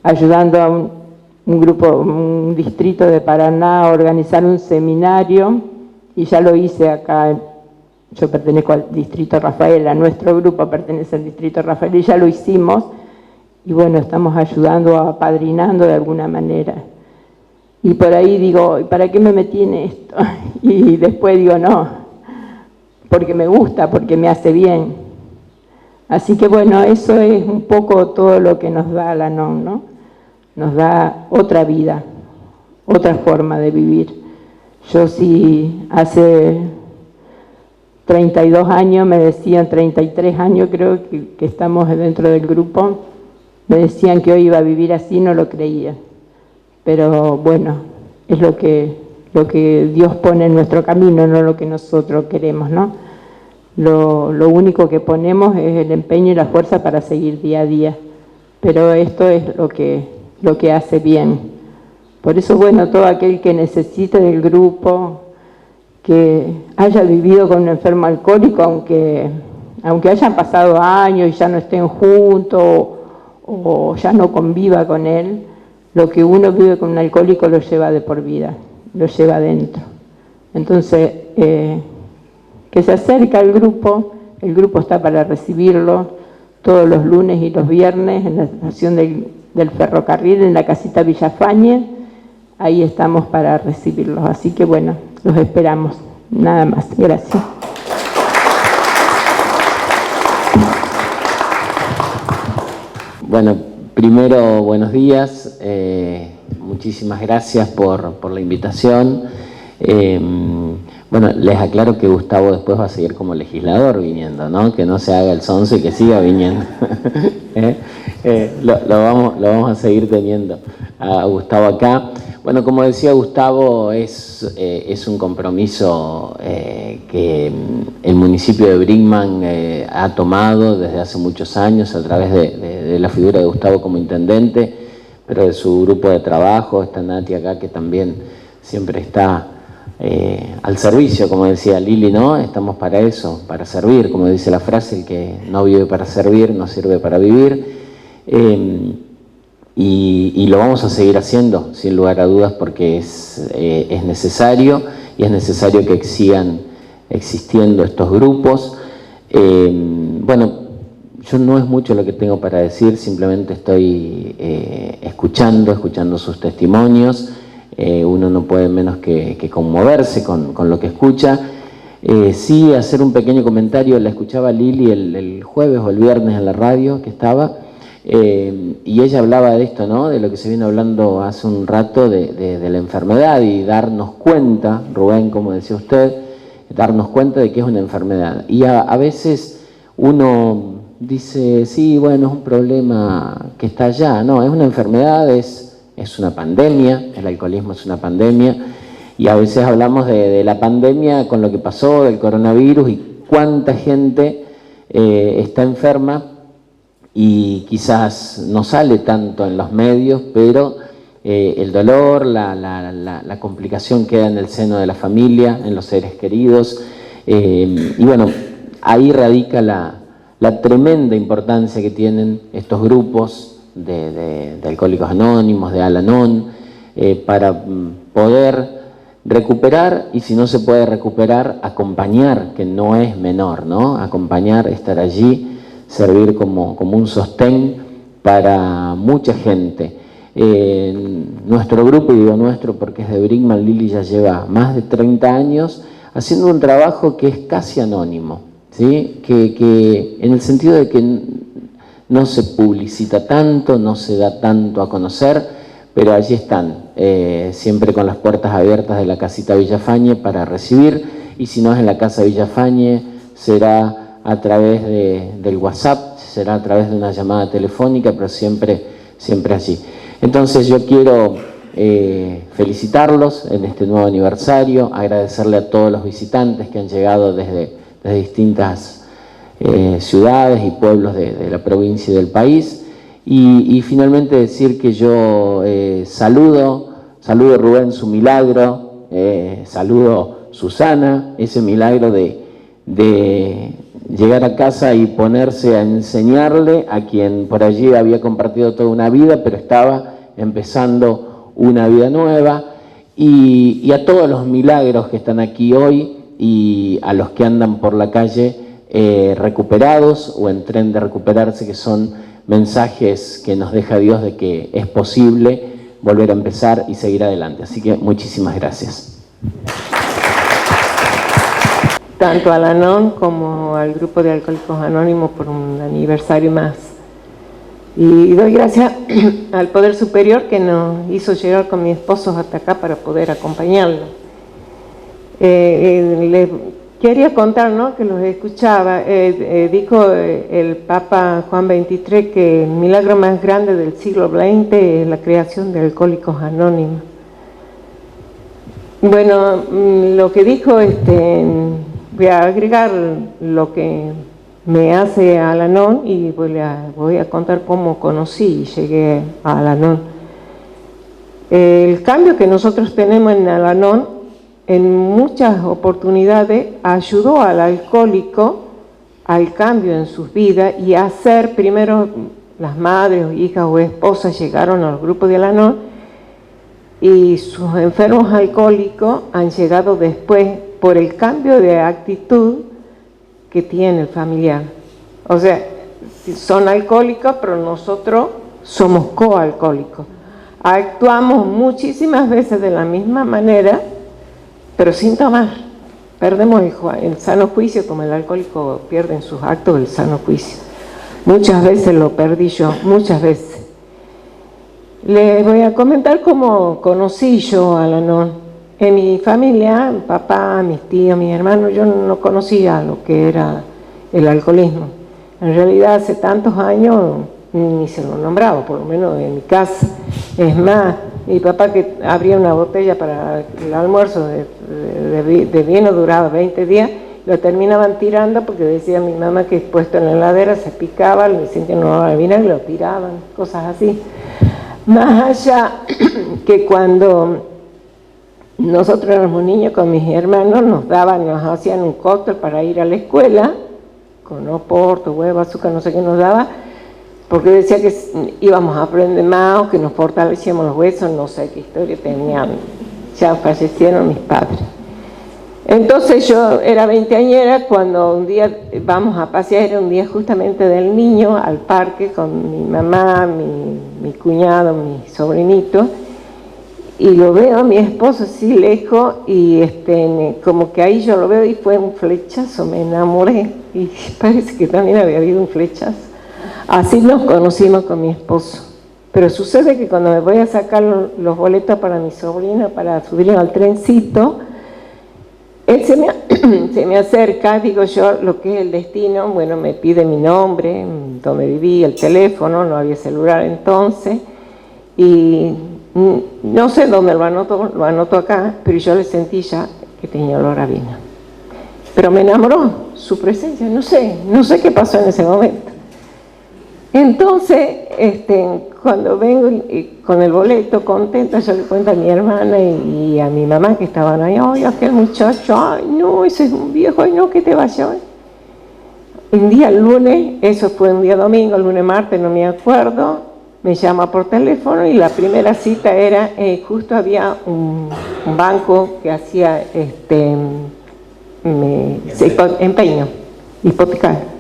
ayudando a un grupo, un distrito de Paraná a organizar un seminario, y ya lo hice acá. Yo pertenezco al distrito Rafaela, nuestro grupo pertenece al distrito Rafaela, y ya lo hicimos, y bueno, estamos ayudando, apadrinando de alguna manera. Y por ahí digo, ¿para qué me metí en esto? Y después digo, no, porque me gusta, porque me hace bien. Así que bueno, eso es un poco todo lo que nos da Al-Anon, ¿no? Nos da otra vida, otra forma de vivir. Yo sí, hace 32 años, me decían, 33 años creo que estamos dentro del grupo, me decían que hoy iba a vivir así, no lo creía. Pero bueno, es lo que Dios pone en nuestro camino, no lo que nosotros queremos, ¿no? Lo único que ponemos es el empeño y la fuerza para seguir día a día. Pero esto es lo que hace bien. Por eso, bueno, todo aquel que necesite del grupo, que haya vivido con un enfermo alcohólico, aunque hayan pasado años y ya no estén juntos o ya no conviva con él, lo que uno vive con un alcohólico lo lleva de por vida, lo lleva adentro. Entonces, que se acerque al grupo, el grupo está para recibirlo todos los lunes y los viernes en la estación del ferrocarril, en la casita Villafañe, ahí estamos para recibirlos. Así que bueno, los esperamos. Nada más. Gracias. Bueno, primero, buenos días. Muchísimas gracias por la invitación. Bueno, les aclaro que Gustavo después va a seguir como legislador viniendo, ¿no? Que no se haga el sonso y que siga viniendo. Lo vamos a seguir teniendo a Gustavo acá. Bueno, como decía Gustavo, es un compromiso que el municipio de Brinkmann ha tomado desde hace muchos años a través de la figura de Gustavo como intendente, pero de su grupo de trabajo. Está Nati acá, que también siempre está al servicio, como decía Lili, ¿no? Estamos para eso, para servir, como dice la frase, el que no vive para servir, no sirve para vivir. Y lo vamos a seguir haciendo, sin lugar a dudas, porque es necesario, y es necesario que sigan existiendo estos grupos. Bueno, yo no es mucho lo que tengo para decir, simplemente estoy escuchando sus testimonios. Uno no puede menos que conmoverse con lo que escucha. Sí, hacer un pequeño comentario. La escuchaba Lili el jueves o el viernes en la radio que estaba, y ella hablaba de esto, ¿no? De lo que se viene hablando hace un rato de la enfermedad, y darnos cuenta, Rubén, como decía usted, darnos cuenta de que es una enfermedad. Y a veces uno dice, sí, bueno, es un problema que está allá. No, es una enfermedad, es una pandemia, el alcoholismo es una pandemia, y a veces hablamos de la pandemia con lo que pasó, del coronavirus, y cuánta gente está enferma, y quizás no sale tanto en los medios, pero el dolor, la complicación queda en el seno de la familia, en los seres queridos, y bueno, ahí radica la tremenda importancia que tienen estos grupos de Alcohólicos Anónimos, de Al-Anon, para poder recuperar, y si no se puede recuperar, acompañar, que no es menor, ¿no? Acompañar, estar allí, servir como un sostén para mucha gente. nuestro grupo, y digo nuestro porque es de Brinkmann, Lili ya lleva más de 30 años haciendo un trabajo que es casi anónimo, ¿sí? Que en el sentido de que no se publicita tanto, no se da tanto a conocer, pero allí están, siempre con las puertas abiertas de la casita Villafañe para recibir, y si no es en la casa Villafañe, será a través del WhatsApp, será a través de una llamada telefónica, pero siempre allí. Entonces yo quiero felicitarlos en este nuevo aniversario, agradecerle a todos los visitantes que han llegado desde distintas ciudades y pueblos de la provincia y del país, y finalmente decir que yo saludo Rubén su milagro, saludo Susana, ese milagro de llegar a casa y ponerse a enseñarle a quien por allí había compartido toda una vida, pero estaba empezando una vida nueva, y a todos los milagros que están aquí hoy y a los que andan por la calle recuperados o en tren de recuperarse, que son mensajes que nos deja Dios de que es posible volver a empezar y seguir adelante. Así que muchísimas gracias. Tanto a la ANON como al Grupo de Alcohólicos Anónimos por un aniversario más. Y doy gracias al Poder Superior que nos hizo llegar con mi esposo hasta acá para poder acompañarlo. Les quería contar, ¿no?, que los escuchaba. Dijo el Papa Juan XXIII que el milagro más grande del siglo XX es la creación de Alcohólicos Anónimos. Bueno, lo que dijo, voy a agregar lo que me hace Al-Anon y voy a contar cómo conocí y llegué a Al-Anon. El cambio que nosotros tenemos en Al-Anon, en muchas oportunidades ayudó al alcohólico al cambio en sus vidas y a hacer, primero las madres, hijas o esposas llegaron al grupo de Al-Anon y sus enfermos alcohólicos han llegado después por el cambio de actitud que tiene el familiar. O sea, son alcohólicos, pero nosotros somos coalcohólicos. Actuamos muchísimas veces de la misma manera, pero sin tomar. Perdemos el sano juicio, como el alcohólico pierde en sus actos el sano juicio. Muchas veces lo perdí yo, muchas veces. Les voy a comentar cómo conocí yo a Al-Anon. En mi familia, mi papá, mis tíos, mis hermanos, yo no conocía lo que era el alcoholismo. En realidad hace tantos años ni se lo nombraba, por lo menos en mi casa. Es más, mi papá que abría una botella para el almuerzo de vino duraba 20 días, lo terminaban tirando porque decía mi mamá que puesto en la heladera se picaba, le sentían un olor a vinagre y lo tiraban, cosas así. Más allá que cuando nosotros éramos niños con mis hermanos, nos hacían un cóctel para ir a la escuela, con oporto, huevo, azúcar, no sé qué nos daba, porque decía que íbamos a aprender más o que nos fortalecíamos los huesos, no sé qué historia tenían, ya fallecieron mis padres. Entonces yo era veinteañera cuando un día vamos a pasear, era un día justamente del niño, al parque con mi mamá, mi cuñado, mi sobrinito, y lo veo a mi esposo así lejos y como que ahí yo lo veo y fue un flechazo, me enamoré y parece que también había habido un flechazo. Así nos conocimos con mi esposo. Pero sucede que cuando me voy a sacar los boletos para mi sobrina, para subirlo al trencito, él se me acerca, digo yo, lo que es el destino, bueno, me pide mi nombre, donde vivía, el teléfono, no había celular entonces, y no sé dónde lo anoto acá, pero yo le sentí ya que tenía olor a vino. Pero me enamoró su presencia, no sé qué pasó en ese momento. Entonces, cuando vengo con el boleto contenta, yo le cuento a mi hermana y a mi mamá que estaban ahí, ay, aquel muchacho, ay, no, ese es un viejo, ay, no, que te vaya hoy. Un día lunes, eso fue un día domingo, lunes, martes, no me acuerdo, me llama por teléfono y la primera cita era, justo había un banco que hacía empeño hipotecario.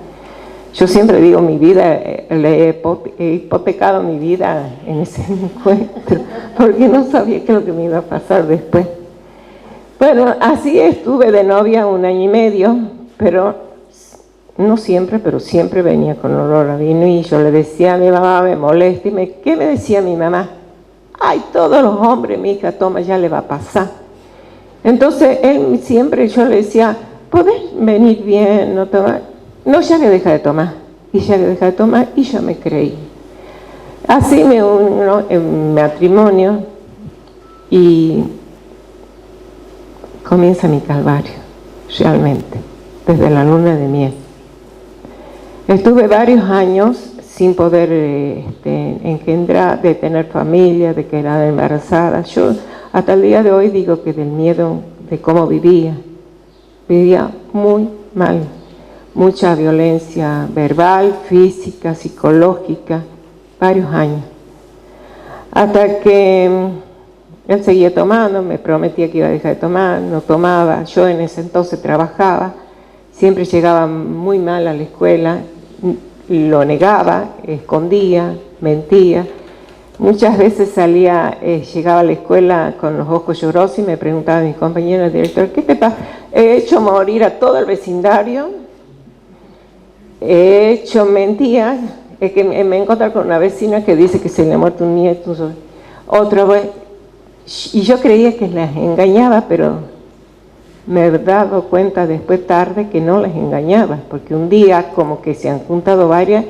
Yo siempre digo, mi vida, he hipotecado mi vida en ese encuentro, porque no sabía qué es lo que me iba a pasar después. Bueno, así estuve de novia 1 año y medio, pero no siempre, pero siempre venía con olor a vino, y yo le decía a mi mamá, me molesta, y ¿qué me decía mi mamá? Ay, todos los hombres, mi hija, toma, ya le va a pasar. Entonces, él siempre, yo le decía, ¿podés venir bien, no tomar? No, ya que deja de tomar, y ya que deja de tomar, y yo me creí. Así me uno en matrimonio, y comienza mi calvario, realmente, desde la luna de miel. Estuve varios años sin poder engendrar, de tener familia, de quedar embarazada. Yo hasta el día de hoy digo que del miedo de cómo vivía muy mal, mucha violencia verbal, física, psicológica, varios años. Hasta que él seguía tomando, me prometía que iba a dejar de tomar, no tomaba. Yo en ese entonces trabajaba, siempre llegaba muy mal a la escuela, lo negaba, escondía, mentía. Muchas veces llegaba a la escuela con los ojos llorosos y me preguntaba a mis compañeros, director, ¿qué te pasa? He hecho morir a todo el vecindario, he hecho mentiras, es que me encontré con una vecina que dice que se le ha muerto un nieto, otra vez, y yo creía que las engañaba, pero me he dado cuenta después tarde que no las engañaba, porque un día como que se han juntado varias,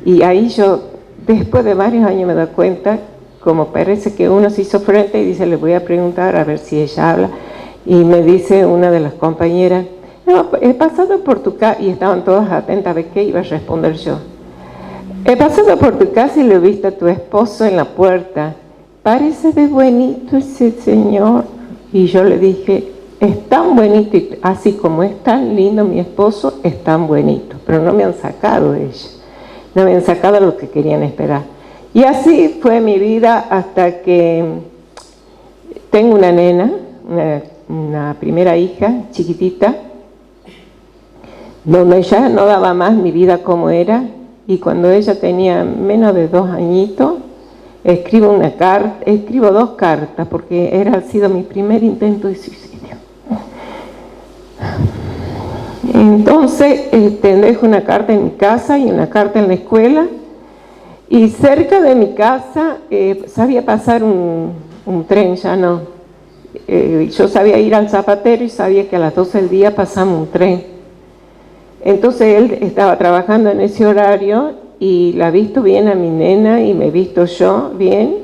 y ahí yo, después de varios años me doy cuenta, como parece que uno se hizo frente y dice, le voy a preguntar a ver si ella habla, y me dice una de las compañeras, no, he pasado por tu casa, y estaban todas atentas a ver qué iba a responder yo. He pasado por tu casa y le he visto a tu esposo en la puerta, parece de buenito ese señor, y yo le dije, es tan bonito, y así como es tan lindo mi esposo, es tan bonito, pero no me han sacado de ella, no me han sacado lo que querían esperar. Y así fue mi vida hasta que tengo una nena, una primera hija, chiquitita, donde ya no daba más mi vida como era, y cuando ella tenía menos de 2 añitos, escribo 2 cartas, porque ha sido mi primer intento de suicidio. Entonces dejo una carta en mi casa y una carta en la escuela, y cerca de mi casa sabía pasar un tren, ya no. Yo sabía ir al zapatero y sabía que a las 12 del día pasaba un tren. Entonces él estaba trabajando en ese horario y la he visto bien a mi nena y me he visto yo bien,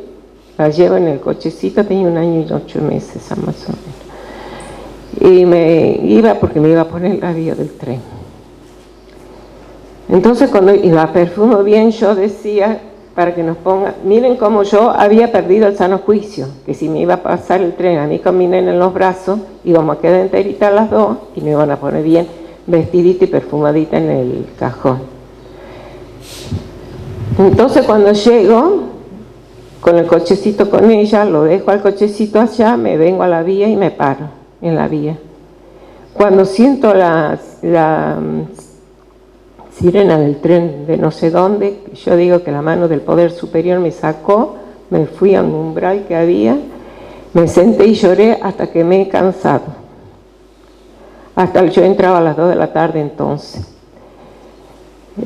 la llevo en el cochecito, tenía 1 año y 8 meses más o menos. Y me iba porque me iba a poner la vía del tren. Entonces cuando la perfumo bien, yo decía, para que nos ponga, miren cómo yo había perdido el sano juicio, que si me iba a pasar el tren a mí con mi nena en los brazos, íbamos a quedar enteritas las dos y me iban a poner bien vestidita y perfumadita en el cajón. Entonces cuando llego con el cochecito con ella, lo dejo al cochecito allá, me vengo a la vía y me paro en la vía. Cuando siento la sirena del tren de no sé dónde, yo digo que la mano del poder superior me sacó, me fui a un umbral que había, me senté y lloré hasta que me he cansado. Yo entraba a las 2 de la tarde entonces.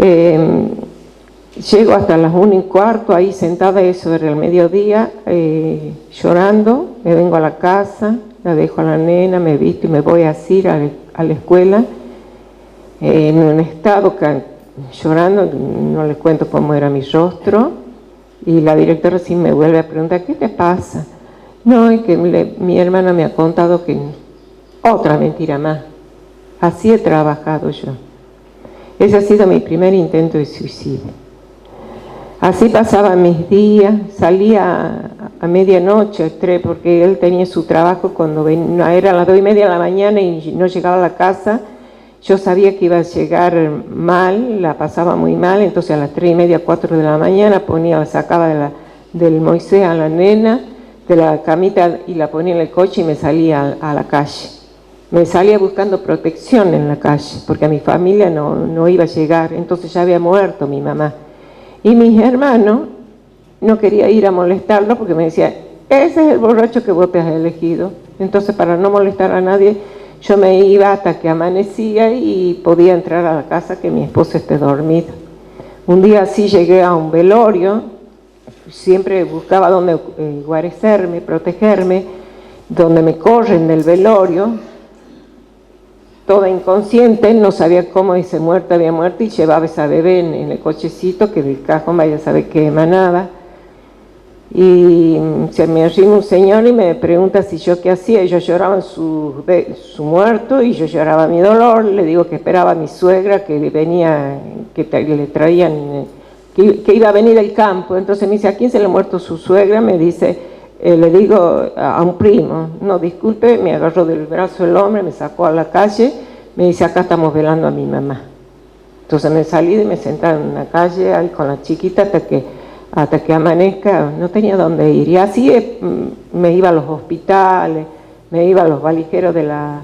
Llego hasta las 1:15, ahí sentada sobre el mediodía, llorando, me vengo a la casa, la dejo a la nena, me visto y me voy así a la escuela, en un estado llorando, no les cuento cómo era mi rostro, y la directora sí me vuelve a preguntar, ¿qué te pasa? No, es que mi hermana me ha contado que otra mentira más. Así he trabajado yo. Ese ha sido mi primer intento de suicidio. Así pasaban mis días, salía a medianoche, porque él tenía su trabajo cuando era a las 2:30 de la mañana y no llegaba a la casa. Yo sabía que iba a llegar mal, la pasaba muy mal, entonces a las 3:30, 4 de la mañana sacaba del Moisés a la nena, de la camita y la ponía en el coche y me salía a la calle. me salía buscando protección en la calle, porque a mi familia no iba a llegar, entonces ya había muerto mi mamá. Y mis hermanos no quería ir a molestarlo porque me decía, ese es el borracho que vos te has elegido. Entonces, para no molestar a nadie, yo me iba hasta que amanecía y podía entrar a la casa que mi esposo esté dormido. Un día así llegué a un velorio, siempre buscaba dónde guarecerme, protegerme, donde me corren del velorio, toda inconsciente, no sabía cómo ese muerto había muerto y llevaba esa bebé en el cochecito que del cajón vaya a saber qué emanaba. Y se me arrima un señor y me pregunta si yo qué hacía, y yo lloraba su muerto y yo lloraba mi dolor. Le digo que esperaba a mi suegra que venía, le traían, que iba a venir del campo. Entonces me dice, ¿a quién se le ha muerto su suegra? Me dice, le digo a un primo. No, disculpe, me agarró del brazo el hombre, me sacó a la calle, me dice, acá estamos velando a mi mamá. Entonces me salí y me senté en una calle ahí con la chiquita hasta que amanezca, no tenía dónde ir. Y así me iba a los hospitales, me iba a los valijeros de la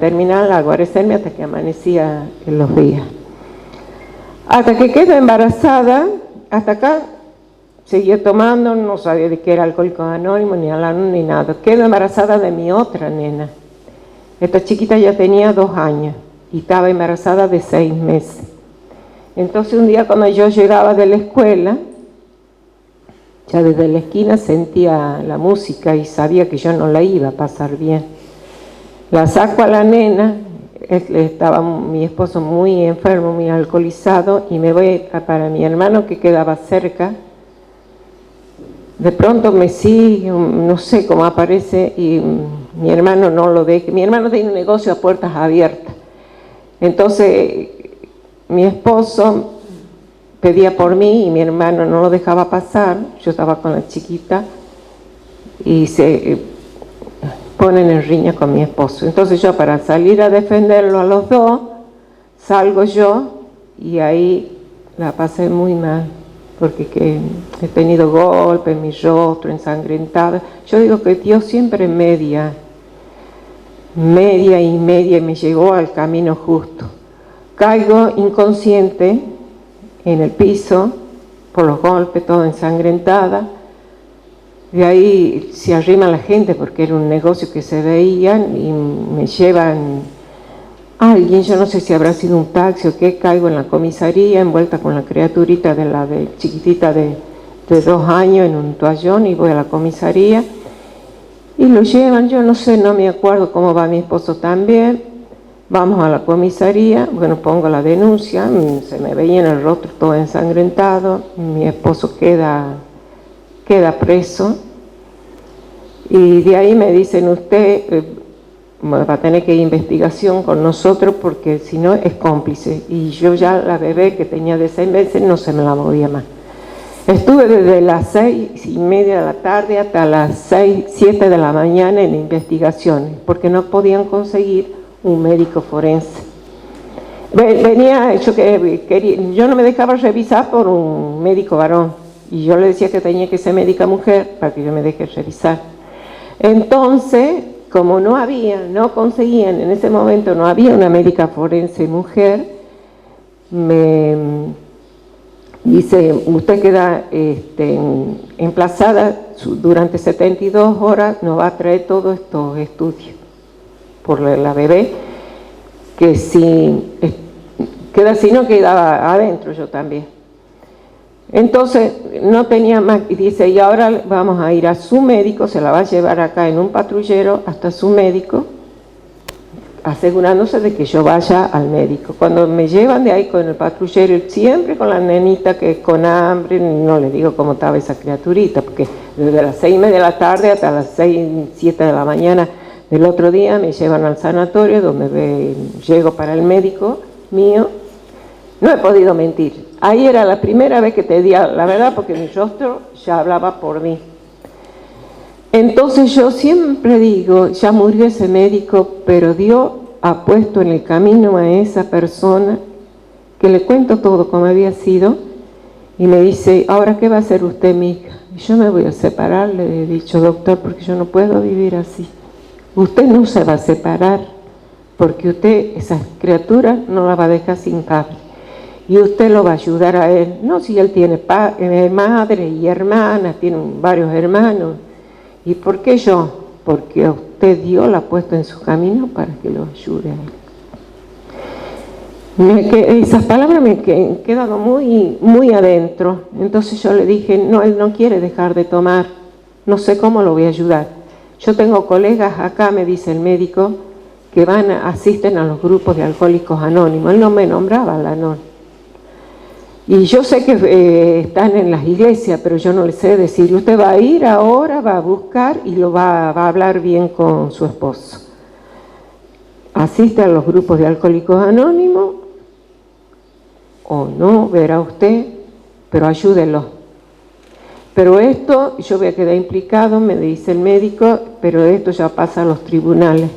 terminal a guarecerme hasta que amanecía en los días. Hasta que quedo embarazada, hasta acá seguía tomando, no sabía de qué era Alcohólicos Anónimos, ni Al-Anon, ni nada. Quedo embarazada de mi otra nena. Esta chiquita ya tenía 2 años y estaba embarazada de 6 meses. Entonces un día cuando yo llegaba de la escuela, ya desde la esquina sentía la música y sabía que yo no la iba a pasar bien. La saco a la nena, estaba mi esposo muy enfermo, muy alcoholizado, y me voy para mi hermano que quedaba cerca. De pronto me sigue, no sé cómo aparece, y mi hermano no lo deja. Mi hermano tiene un negocio a puertas abiertas. Entonces mi esposo pedía por mí y mi hermano no lo dejaba pasar. Yo estaba con la chiquita y se ponen en riña con mi esposo. Entonces yo, para salir a defenderlo a los dos, salgo yo y ahí la pasé muy mal, porque he tenido golpes, mi rostro ensangrentado. Yo digo que Dios siempre media y me llevó al camino justo. Caigo inconsciente en el piso por los golpes, toda ensangrentada. De ahí se arrima la gente porque era un negocio que se veían y me llevan alguien, yo no sé si habrá sido un taxi o qué. Caigo en la comisaría envuelta con la criaturita chiquitita de 2 años en un toallón, y voy a la comisaría y lo llevan. Yo no sé, no me acuerdo cómo va mi esposo también. Vamos a la comisaría, bueno, pongo la denuncia, se me veía en el rostro todo ensangrentado, mi esposo queda preso, y de ahí me dicen, usted va a tener que ir a investigación con nosotros porque si no es cómplice. Y yo ya, la bebé que tenía de 6 meses, no se me la movía más. Estuve desde las 6:30 de la tarde hasta las 7 de la mañana en investigaciones, porque no podían conseguir un médico forense. Venía, yo no me dejaba revisar por un médico varón, y yo le decía que tenía que ser médica mujer para que yo me deje revisar. Entonces, como no conseguían, en ese momento no había una médica forense mujer, me dice, usted queda emplazada durante 72 horas, nos va a traer todos estos estudios por la bebé, que si no quedaba adentro yo también. Entonces no tenía más, y dice, y ahora vamos a ir a su médico, se la va a llevar acá en un patrullero hasta su médico, asegurándose de que yo vaya al médico. Cuando me llevan de ahí con el patrullero, siempre con la nenita que es con hambre, no le digo cómo estaba esa criaturita, porque desde las 6:30 de la tarde hasta las 7 de la mañana del otro día me llevan al sanatorio, donde llego para el médico mío. No he podido mentir. Ahí era la primera vez que te di la verdad, porque mi rostro ya hablaba por mí. Entonces yo siempre digo, ya murió ese médico, pero Dios ha puesto en el camino a esa persona, que le cuento todo como había sido, y me dice, ¿ahora qué va a hacer usted, mi hija? Y yo me voy a separar, le he dicho, doctor, porque yo no puedo vivir así. Usted no se va a separar. porque usted, esa criatura, no la va a dejar sin padre. Y usted lo va a ayudar a él. No, si él tiene madre y hermanas, tiene varios hermanos. ¿Y por qué yo? Porque usted Dios la ha puesto en su camino para que lo ayude a él. Esas palabras me han quedado muy adentro. Entonces yo le dije, no, él no quiere dejar de tomar. No sé cómo lo voy a ayudar. Yo tengo colegas acá, me dice el médico, que asisten a los grupos de alcohólicos anónimos. Él no me nombraba la NON. Y yo sé que están en las iglesias, pero yo no le sé decir, usted va a ir ahora, va a buscar y lo va a hablar bien con su esposo. Asiste a los grupos de alcohólicos anónimos, o no, verá usted, pero ayúdelo. Pero esto, yo voy a quedar implicado, me dice el médico, pero esto ya pasa a los tribunales.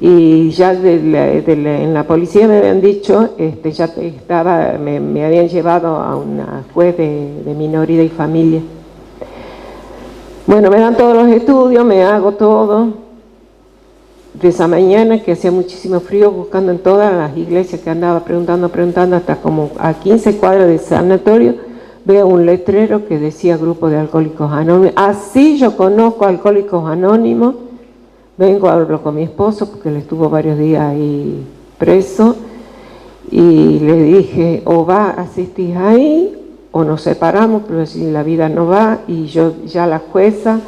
Y ya en la policía me habían dicho, me habían llevado a una juez de minoría y familia. Bueno, me dan todos los estudios, me hago todo. De esa mañana, que hacía muchísimo frío, buscando en todas las iglesias que andaba preguntando, hasta como a 15 cuadras del sanatorio, veo un letrero que decía Grupo de Alcohólicos Anónimos. Así yo conozco Alcohólicos Anónimos. Vengo, hablo con mi esposo, porque él estuvo varios días ahí preso, y le dije, o va a asistir ahí, o nos separamos, pero si la vida no va, y yo ya la jueza,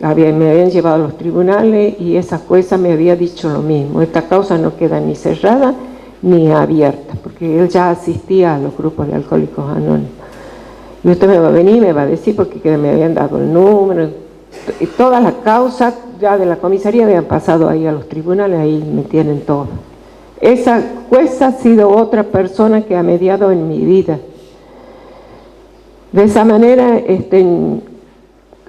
me habían llevado a los tribunales, y esa jueza me había dicho lo mismo, esta causa no queda ni cerrada ni abierta, porque él ya asistía a los grupos de Alcohólicos Anónimos. Y usted me va a venir y me va a decir, porque me habían dado el número, y todas las causas ya de la comisaría habían pasado ahí a los tribunales, ahí me tienen todo. Esa jueza ha sido otra persona que ha mediado en mi vida. De esa manera,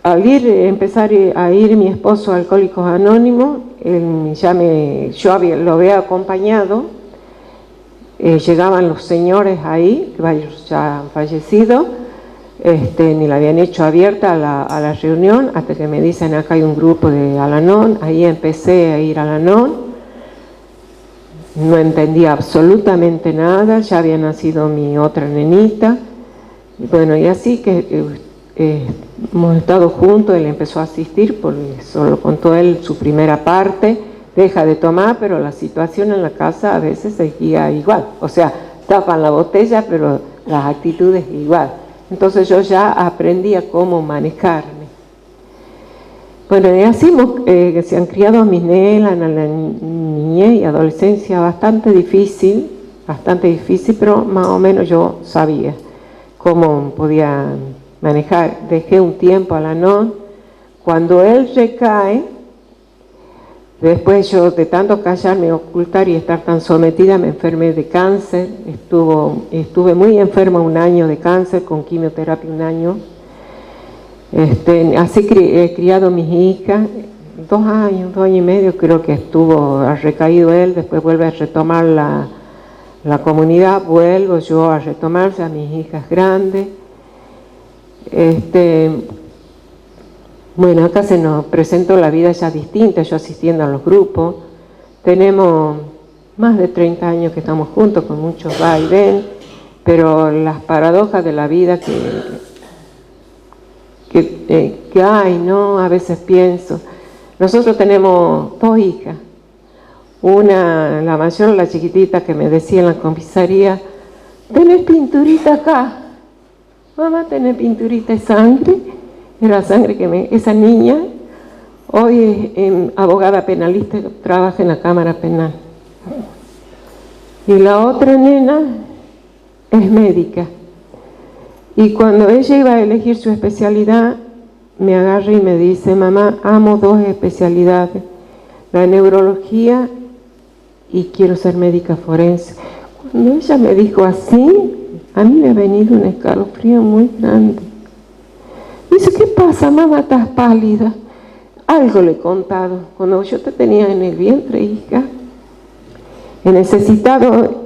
al empezar a ir mi esposo a Alcohólicos Anónimos, yo lo había acompañado, llegaban los señores ahí, varios ya han fallecido, ni la habían hecho abierta a la reunión, hasta que me dicen, acá hay un grupo de Al-Anon. Ahí empecé a ir a Al-Anon, no entendía absolutamente nada, ya había nacido mi otra nenita, y bueno, y así que hemos estado juntos. Él empezó a asistir, porque solo contó él su primera parte, deja de tomar, pero la situación en la casa a veces seguía igual, o sea, tapan la botella, pero las actitudes igual. Entonces yo ya aprendí a cómo manejarme. Bueno, y así se han criado a mis nenas en la niñez y adolescencia bastante difícil, pero más o menos yo sabía cómo podía manejar. Dejé un tiempo a la NON. Cuando él recae, después yo de tanto callarme, ocultar y estar tan sometida, me enfermé de cáncer. Estuve muy enferma 1 año de cáncer, con quimioterapia 1 año. Así he criado a mis hijas, 2 años y medio creo que ha recaído él, después vuelve a retomar la comunidad, vuelvo yo a retomarse a mis hijas grandes. Bueno, acá se nos presentó la vida ya distinta, yo asistiendo a los grupos. Tenemos más de 30 años que estamos juntos, con muchos va y ven, pero las paradojas de la vida que hay, ¿no? A veces pienso. Nosotros tenemos 2 hijas. Una, la mayor, la chiquitita, que me decía en la comisaría, ¿tenés pinturita acá? Mamá, ¿tenés pinturita de sangre? Era sangre esa niña hoy es abogada penalista, trabaja en la Cámara Penal. Y la otra nena es médica. Y cuando ella iba a elegir su especialidad, me agarra y me dice, mamá, amo 2 especialidades, la neurología y quiero ser médica forense. Cuando ella me dijo así, a mí me ha venido un escalofrío muy grande. Dice, ¿qué pasa, mamá? ¿Estás pálida? Algo le he contado. Cuando yo te tenía en el vientre, hija, he necesitado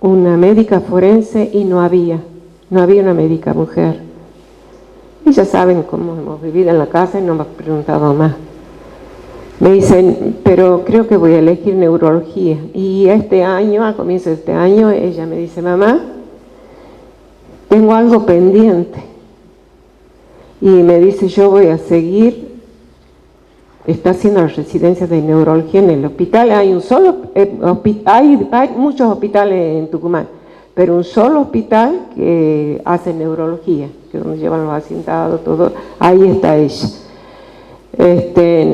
una médica forense y no había una médica mujer. Y ya saben cómo hemos vivido en la casa y no me han preguntado más. Me dicen, pero creo que voy a elegir neurología. Y este año, a comienzo de este año, ella me dice, mamá, tengo algo pendiente. Y me dice, yo voy a seguir, está haciendo la residencia de neurología en el hospital. Hay hay muchos hospitales en Tucumán, pero un solo hospital que hace neurología, que es donde llevan los accidentados, todo, ahí está ella.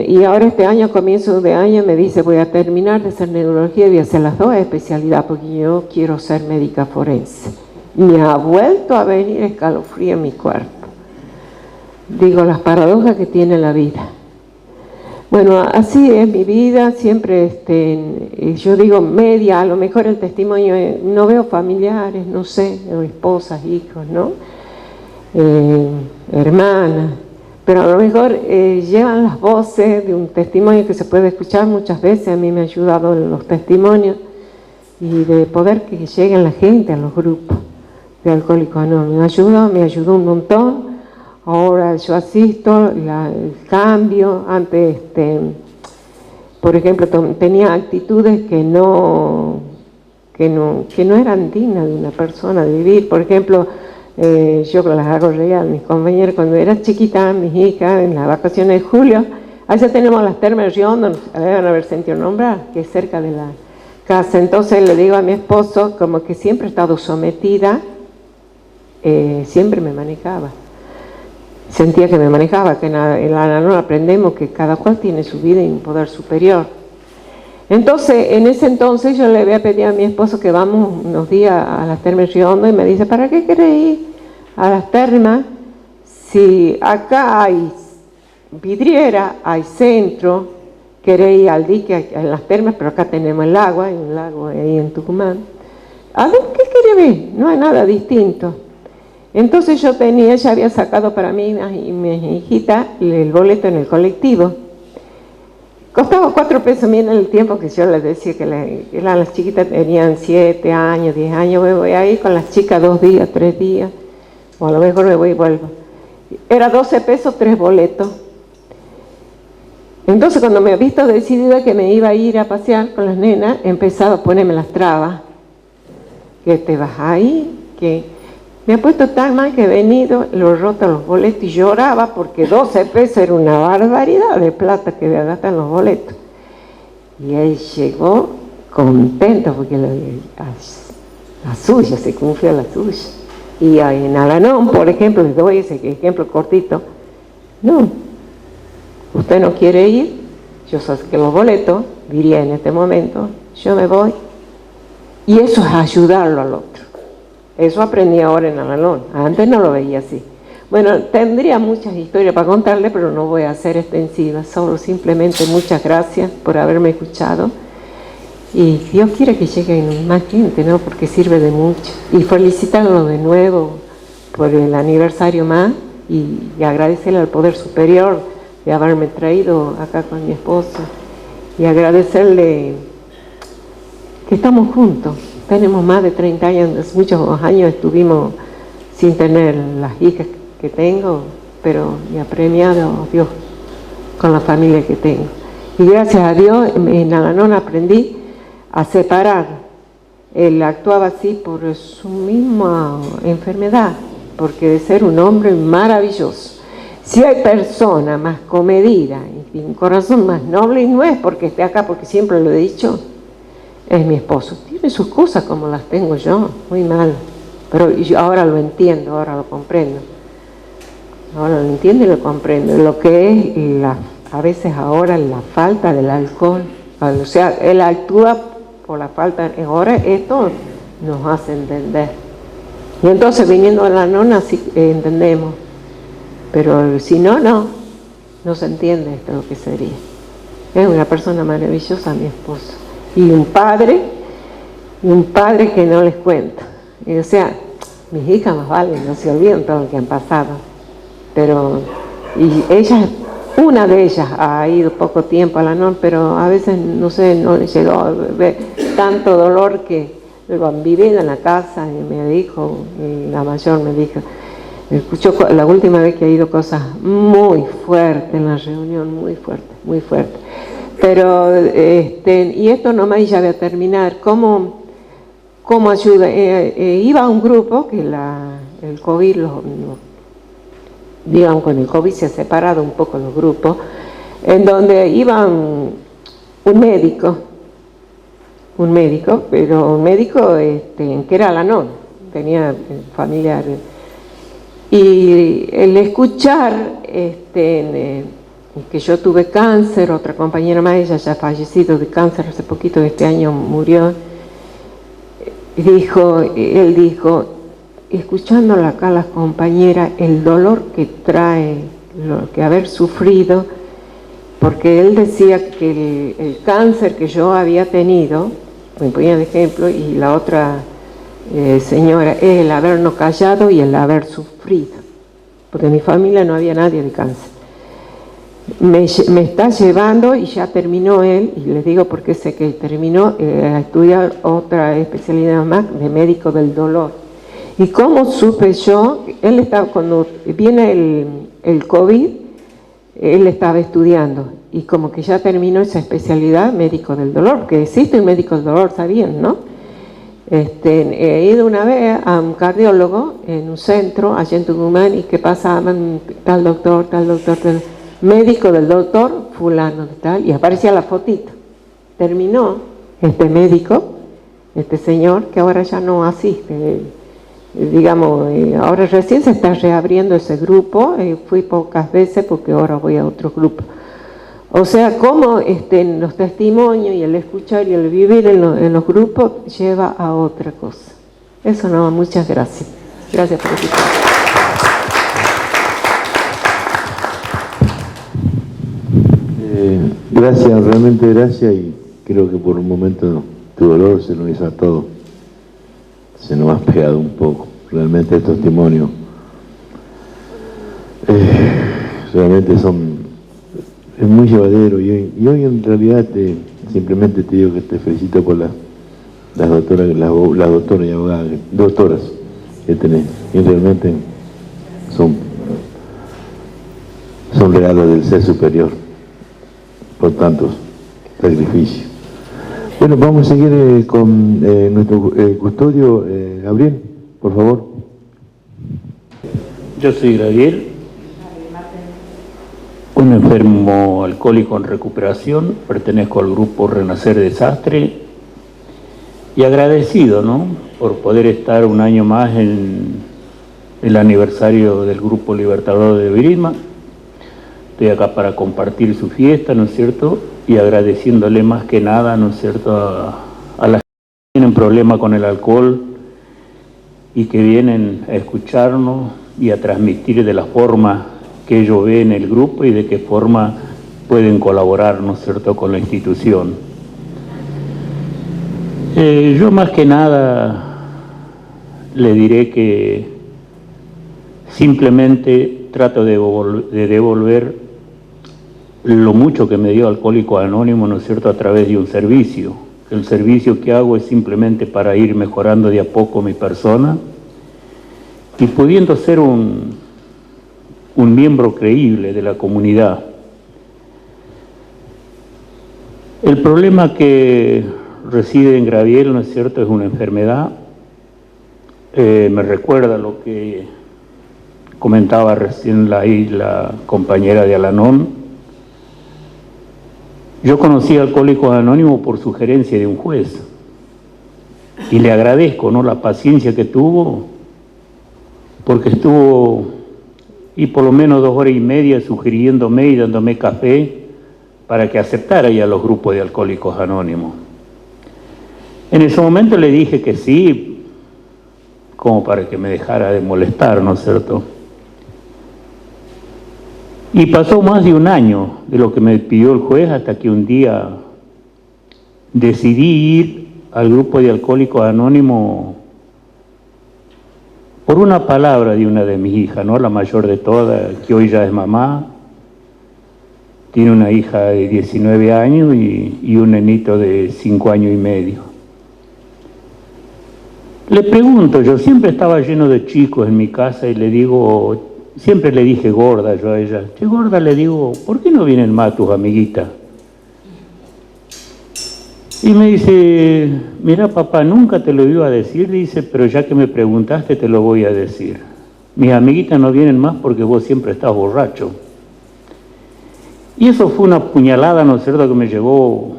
Y ahora este año, a comienzo de año, me dice, voy a terminar de hacer neurología y voy a hacer las dos especialidades porque yo quiero ser médica forense. Me ha vuelto a venir escalofrío en mi cuerpo. Digo, las paradojas que tiene la vida. Bueno, así es mi vida, siempre, yo digo media, a lo mejor el testimonio, no veo familiares, no sé, esposas, hijos, ¿no? Hermanas, pero a lo mejor llevan las voces de un testimonio que se puede escuchar muchas veces. A mí me ha ayudado los testimonios y de poder que lleguen la gente a los grupos de Alcohólicos Anónimos. Me ayudó un montón. Ahora yo asisto, el cambio. Antes, por ejemplo, tenía actitudes que no eran dignas de una persona de vivir. Por ejemplo, yo las hago reír a mis compañeros. Cuando era chiquita, mis hijas, en las vacaciones de julio, allá tenemos las termas de Riondo, la deben haber sentido nombrar, que es cerca de la casa. Entonces le digo a mi esposo, como que siempre he estado sometida, siempre me manejaba. Sentía que me manejaba, que en la no aprendemos que cada cual tiene su vida y un poder superior. Entonces, en ese entonces yo le había pedido a mi esposo que vamos unos días a las termas de Riondo y me dice, ¿para qué querés ir a las termas si acá hay vidriera, hay centro, querés ir al dique en las termas, pero acá tenemos el agua, hay un lago ahí en Tucumán? ¿A ver qué querés ver? No hay nada distinto. Entonces ella había sacado para mí y mi hijita el boleto en el colectivo. Costaba 4 pesos, miren el tiempo que yo les decía que las chiquitas tenían 7 años, 10 años, me voy a ir con las chicas 2 días, 3 días, o a lo mejor me voy y vuelvo. Era 12 pesos, 3 boletos. Entonces cuando me he visto decidida que me iba a ir a pasear con las nenas, he empezado a ponerme las trabas. Que te vas ahí, que... Me ha puesto tan mal que he venido, lo he roto los boletos y lloraba porque 12 pesos era una barbaridad de plata que me gastan los boletos. Y él llegó contento porque la suya, se confió la suya. Y en Alanón, por ejemplo, les doy ese ejemplo cortito. No, usted no quiere ir, yo saqué los boletos, diría en este momento, yo me voy. Y eso es ayudarlo al otro. Eso aprendí ahora en Alanón. Antes no lo veía así. Bueno, tendría muchas historias para contarle, pero no voy a hacer extensivas. Solo simplemente muchas gracias por haberme escuchado. Y Dios quiere que lleguen más gente, ¿no? Porque sirve de mucho. Y felicitarlo de nuevo por el aniversario más y agradecerle al Poder Superior de haberme traído acá con mi esposo. Y agradecerle que estamos juntos. Tenemos más de 30 años, muchos años estuvimos sin tener las hijas que tengo, pero me ha premiado Dios con la familia que tengo. Y gracias a Dios en Alanón aprendí a separar. Él actuaba así por su misma enfermedad, porque de ser un hombre maravilloso. Si hay persona más comedida y un corazón más noble, y no es porque esté acá, porque siempre lo he dicho, es mi esposo. Tiene sus cosas como las tengo yo, muy mal, pero yo ahora lo entiendo, ahora lo comprendo. Ahora lo entiendo y lo comprendo. Lo que es a veces ahora la falta del alcohol, o sea, él actúa por la falta, ahora esto nos hace entender. Y entonces viniendo a la nona sí entendemos, pero si no, no se entiende esto lo que sería. Es una persona maravillosa, mi esposo. Y un padre que no les cuento. O sea, mis hijas más valen, no se olviden todo lo que han pasado. Pero, y una de ellas ha ido poco tiempo a la NON, pero a veces, no sé, no le llegó a ver tanto dolor que luego han vivido en la casa y me dijo, y la mayor me dijo, escuchó la última vez que ha ido cosas muy fuertes en la reunión, muy fuertes, muy fuertes. Pero, y esto nomás ya voy a terminar, ¿cómo ayuda? Iba a un grupo que el COVID, digamos, con el COVID se ha separado un poco los grupos, en donde iban un médico, pero un médico que era Al-Anon, tenía familiares. Y el escuchar que yo tuve cáncer, otra compañera más, ella ya ha fallecido de cáncer hace poquito, este año murió, él dijo, escuchándola acá las compañeras, el dolor que trae, lo que haber sufrido, porque él decía que el cáncer que yo había tenido, me ponía de ejemplo, y la otra señora, es el habernos callado y el haber sufrido, porque en mi familia no había nadie de cáncer. Me está llevando, y ya terminó él, y les digo porque sé que terminó, a estudiar otra especialidad más de médico del dolor. Y cómo supe yo, él estaba, cuando viene el COVID, él estaba estudiando, y como que ya terminó esa especialidad, médico del dolor, que existe un médico del dolor, ¿sabían, no? He ido una vez a un cardiólogo en un centro, allá en Tucumán, y que pasaban tal doctor, médico del doctor fulano de tal, y aparecía la fotito. Terminó este médico, este señor, que ahora ya no asiste, digamos, ahora recién se está reabriendo ese grupo, fui pocas veces porque ahora voy a otro grupo. O sea, cómo los testimonios y el escuchar y el vivir en los grupos lleva a otra cosa. Eso no, muchas gracias. Gracias por escuchar. Gracias, realmente gracias, y creo que por un momento tu dolor se nos hizo a todos. Se nos ha pegado un poco. Realmente el testimonio realmente es muy llevadero, y hoy en realidad simplemente te digo que te felicito por las doctoras y abogadas, doctoras que tenés, y realmente son regalos del ser superior por tantos sacrificios. Bueno, vamos a seguir con nuestro custodio, Gabriel, por favor. Yo soy Gabriel, un enfermo alcohólico en recuperación, pertenezco al grupo Renacer Desastre, y agradecido, ¿no?, por poder estar un año más en el aniversario del Grupo Libertador de Virisma. Estoy acá para compartir su fiesta, ¿no es cierto?, y agradeciéndole más que nada, ¿no es cierto?, a las que tienen problemas con el alcohol y que vienen a escucharnos y a transmitir de la forma que ellos ven el grupo y de qué forma pueden colaborar, ¿no es cierto?, con la institución. Yo más que nada le diré que simplemente trato de devolver lo mucho que me dio Alcohólicos Anónimos, ¿no es cierto?, a través de un servicio. El servicio que hago es simplemente para ir mejorando de a poco mi persona y pudiendo ser un miembro creíble de la comunidad. El problema que reside en Graviel, ¿no es cierto?, es una enfermedad. Me recuerda lo que comentaba recién la compañera de Al-Anon. Yo conocí a Alcohólicos Anónimos por sugerencia de un juez y le agradezco, ¿no?, la paciencia que tuvo, porque estuvo y por lo menos 2 horas y media sugiriéndome y dándome café para que aceptara ya los grupos de Alcohólicos Anónimos. En ese momento le dije que sí, como para que me dejara de molestar, ¿no es cierto? Y pasó más de un año de lo que me pidió el juez hasta que un día decidí ir al grupo de Alcohólicos Anónimos por una palabra de una de mis hijas, ¿no?, la mayor de todas, que hoy ya es mamá, tiene una hija de 19 años y un nenito de 5 años y medio. Le pregunto, yo siempre estaba lleno de chicos en mi casa y le digo, siempre le dije gorda yo a ella, che gorda, le digo, ¿por qué no vienen más tus amiguitas? Y me dice, mira papá, nunca te lo iba a decir, dice, pero ya que me preguntaste te lo voy a decir. Mis amiguitas no vienen más porque vos siempre estás borracho. Y eso fue una puñalada, ¿no es cierto?, que me llevó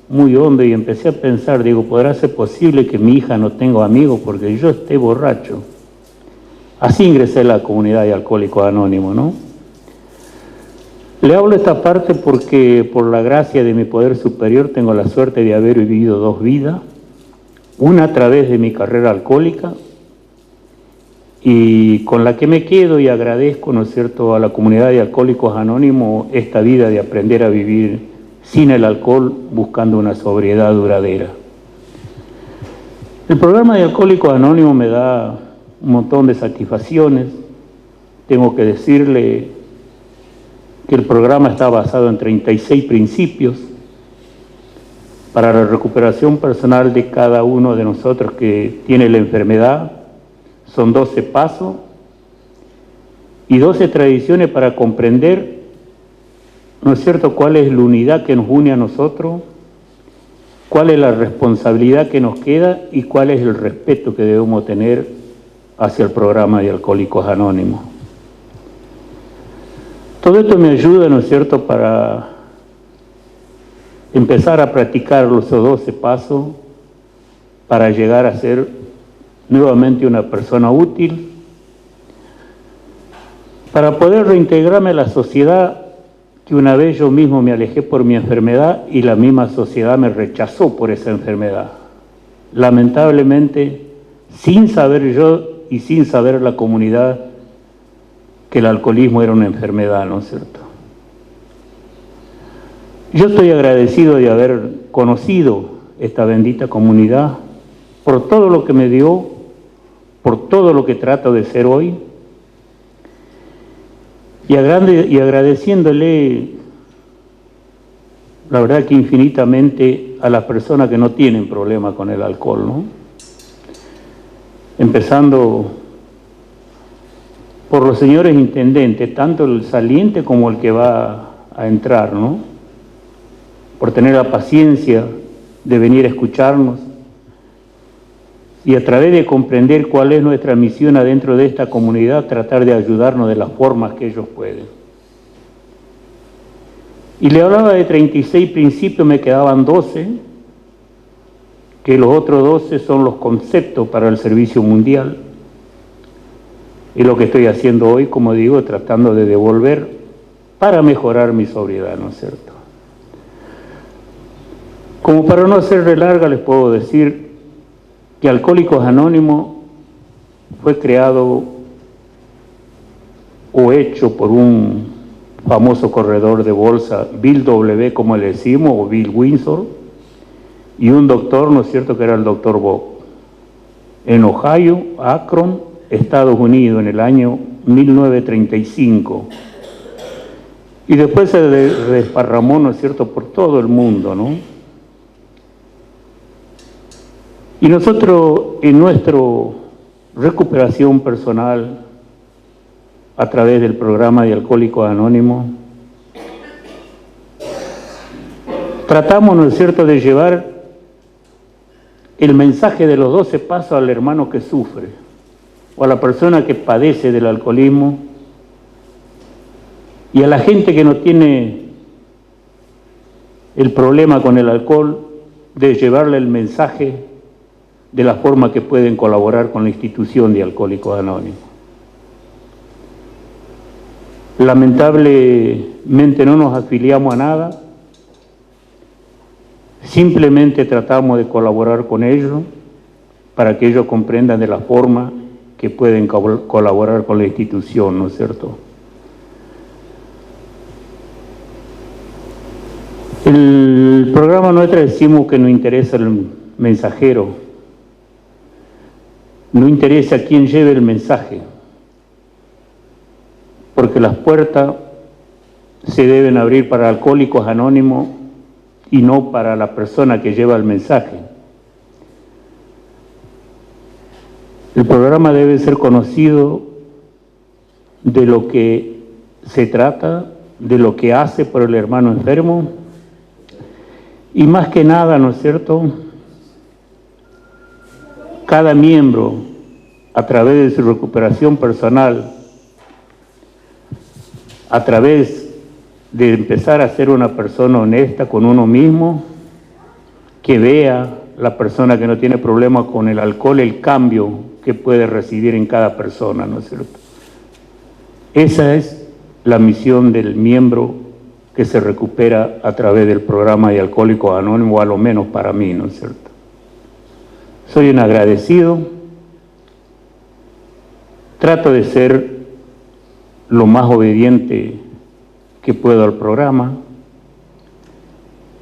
muy hondo y empecé a pensar, digo, ¿podrá ser posible que mi hija no tenga amigos porque yo esté borracho? Así ingresé a la comunidad de Alcohólicos Anónimos, ¿no? Le hablo esta parte porque por la gracia de mi poder superior tengo la suerte de haber vivido dos vidas, una a través de mi carrera alcohólica y con la que me quedo y agradezco, ¿no es cierto?, a la comunidad de Alcohólicos Anónimos esta vida de aprender a vivir sin el alcohol, buscando una sobriedad duradera. El programa de Alcohólicos Anónimos me da un montón de satisfacciones. Tengo que decirle que el programa está basado en 36 principios para la recuperación personal de cada uno de nosotros que tiene la enfermedad. Son 12 pasos y 12 tradiciones para comprender, ¿no es cierto?, cuál es la unidad que nos une a nosotros, cuál es la responsabilidad que nos queda y cuál es el respeto que debemos tener hacia el programa de Alcohólicos Anónimos. Todo esto me ayuda, ¿no es cierto?, para empezar a practicar los 12 pasos para llegar a ser nuevamente una persona útil, para poder reintegrarme a la sociedad que una vez yo mismo me alejé por mi enfermedad y la misma sociedad me rechazó por esa enfermedad. Lamentablemente, sin saber yo y sin saber la comunidad que el alcoholismo era una enfermedad, ¿no es cierto? Yo estoy agradecido de haber conocido esta bendita comunidad por todo lo que me dio, por todo lo que trato de ser hoy, y agradeciéndole, la verdad que infinitamente, a las personas que no tienen problema con el alcohol, ¿no? Empezando por los señores intendentes, tanto el saliente como el que va a entrar, ¿no?, por tener la paciencia de venir a escucharnos y a través de comprender cuál es nuestra misión adentro de esta comunidad, tratar de ayudarnos de las formas que ellos pueden. Y le hablaba de 36 principios, me quedaban 12, que los otros 12 son los conceptos para el servicio mundial. Y lo que estoy haciendo hoy, como digo, tratando de devolver para mejorar mi sobriedad, ¿no es cierto? Como para no hacerle larga, les puedo decir que Alcohólicos Anónimos fue creado o hecho por un famoso corredor de bolsa, Bill W., como le decimos, o Bill Windsor, y un doctor, ¿no es cierto?, que era el doctor Bob, en Ohio, Akron, Estados Unidos, en el año 1935. Y después se desparramó, ¿no es cierto?, por todo el mundo, ¿no? Y nosotros, en nuestra recuperación personal, a través del programa de Alcohólicos Anónimos, tratamos, ¿no es cierto?, de llevar el mensaje de los 12 pasos al hermano que sufre, o a la persona que padece del alcoholismo, y a la gente que no tiene el problema con el alcohol, de llevarle el mensaje de la forma que pueden colaborar con la institución de Alcohólicos Anónimos. Lamentablemente no nos afiliamos a nada, simplemente tratamos de colaborar con ellos para que ellos comprendan de la forma que pueden colaborar con la institución, ¿no es cierto? El programa nuestro decimos que nos interesa el mensajero, no interesa quién lleve el mensaje, porque las puertas se deben abrir para Alcohólicos Anónimos y no para la persona que lleva el mensaje. El programa debe ser conocido de lo que se trata, de lo que hace por el hermano enfermo Y más que nada, ¿no es cierto?, cada miembro, a través de su recuperación personal, a través de empezar a ser una persona honesta con uno mismo, que vea la persona que no tiene problemas con el alcohol, el cambio que puede recibir en cada persona, ¿no es cierto? Esa es la misión del miembro que se recupera a través del programa de Alcohólicos Anónimos, o a lo menos para mí, ¿no es cierto? Soy un agradecido, trato de ser lo más obediente que puedo al programa.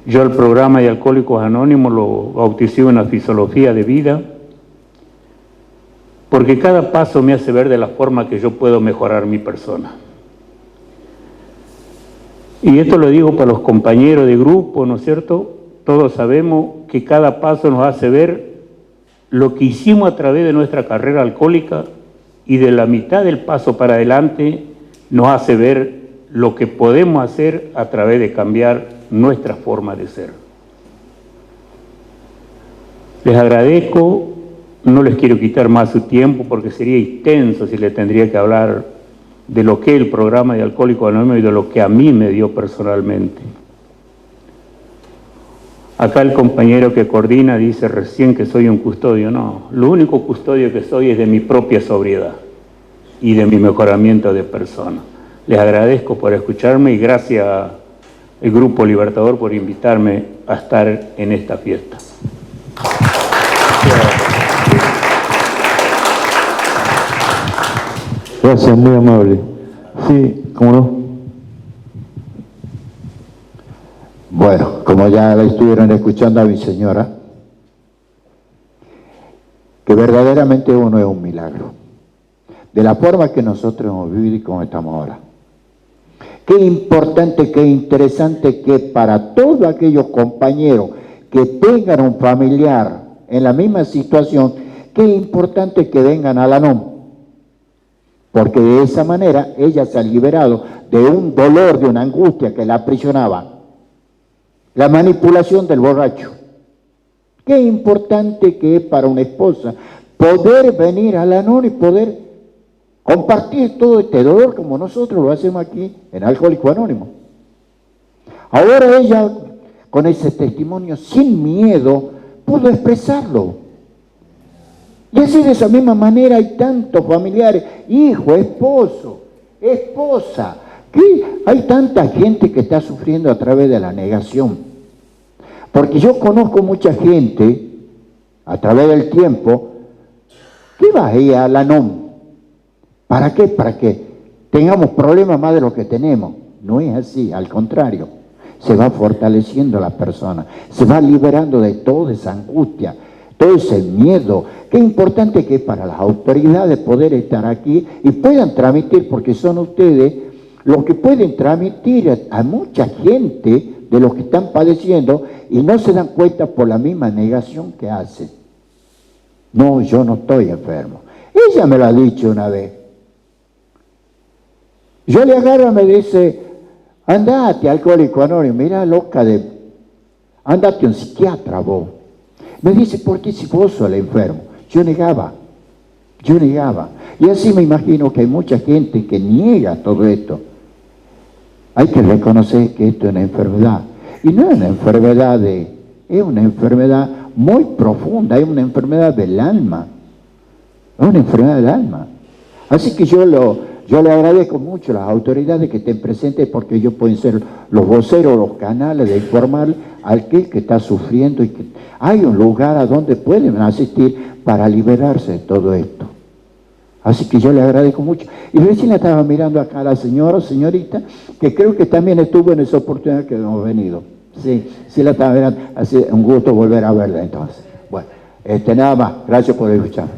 Yo el programa de Alcohólicos Anónimos lo bauticé una filosofía de vida, porque cada paso me hace ver de la forma que yo puedo mejorar mi persona. Y esto lo digo para los compañeros de grupo, ¿no es cierto? Todos sabemos que cada paso nos hace ver lo que hicimos a través de nuestra carrera alcohólica, y de la mitad del paso para adelante nos hace ver lo que podemos hacer a través de cambiar nuestra forma de ser. Les agradezco, no les quiero quitar más su tiempo porque sería extenso si les tendría que hablar de lo que es el programa de Alcohólicos Anónimos y de lo que a mí me dio personalmente. Acá el compañero que coordina dice recién que soy un custodio. No, lo único custodio que soy es de mi propia sobriedad y de mi mejoramiento de persona. Les agradezco por escucharme y gracias al Grupo Libertador por invitarme a estar en esta fiesta. Gracias, muy amable. Sí, ¿cómo no? Bueno, como ya la estuvieron escuchando a mi señora, que verdaderamente uno es un milagro. De la forma que nosotros hemos vivido y como estamos ahora. Qué importante, qué interesante que para todos aquellos compañeros que tengan un familiar en la misma situación, qué importante que vengan a la NOM. Porque de esa manera ella se ha liberado de un dolor, de una angustia que la aprisionaba. La manipulación del borracho. Qué importante que es para una esposa poder venir a la NOM y poder compartir todo este dolor como nosotros lo hacemos aquí en Alcohólicos Anónimos. Ahora ella, con ese testimonio, sin miedo, pudo expresarlo. Y así de esa misma manera hay tantos familiares, hijo, esposo, esposa, que hay tanta gente que está sufriendo a través de la negación. Porque yo conozco mucha gente, a través del tiempo, que va a ir a la NOM. ¿Para qué? Para que tengamos problemas más de lo que tenemos. No es así, al contrario. Se va fortaleciendo la persona, se va liberando de toda esa angustia, todo ese miedo. Qué importante que es para las autoridades poder estar aquí y puedan transmitir, porque son ustedes los que pueden transmitir a mucha gente de los que están padeciendo y no se dan cuenta por la misma negación que hacen. No, yo no estoy enfermo. Ella me lo ha dicho una vez. Yo le agarro y me dice, andate, Alcohólico Anónimo, mira loca andate a un psiquiatra vos. Me dice, ¿por qué si vos sos el enfermo? Yo negaba. Y así me imagino que hay mucha gente que niega todo esto. Hay que reconocer que esto es una enfermedad. Y no es una enfermedad es una enfermedad muy profunda, es una enfermedad del alma. Es una enfermedad del alma. Así que yo le agradezco mucho a las autoridades que estén presentes, porque ellos pueden ser los voceros, los canales de informar al que está sufriendo y que hay un lugar a donde pueden asistir para liberarse de todo esto. Así que yo le agradezco mucho. Y recién estaba mirando acá a la señorita, que creo que también estuvo en esa oportunidad que hemos venido. Sí la estaba mirando. Así un gusto volver a verla entonces. Bueno, nada más. Gracias por escuchar.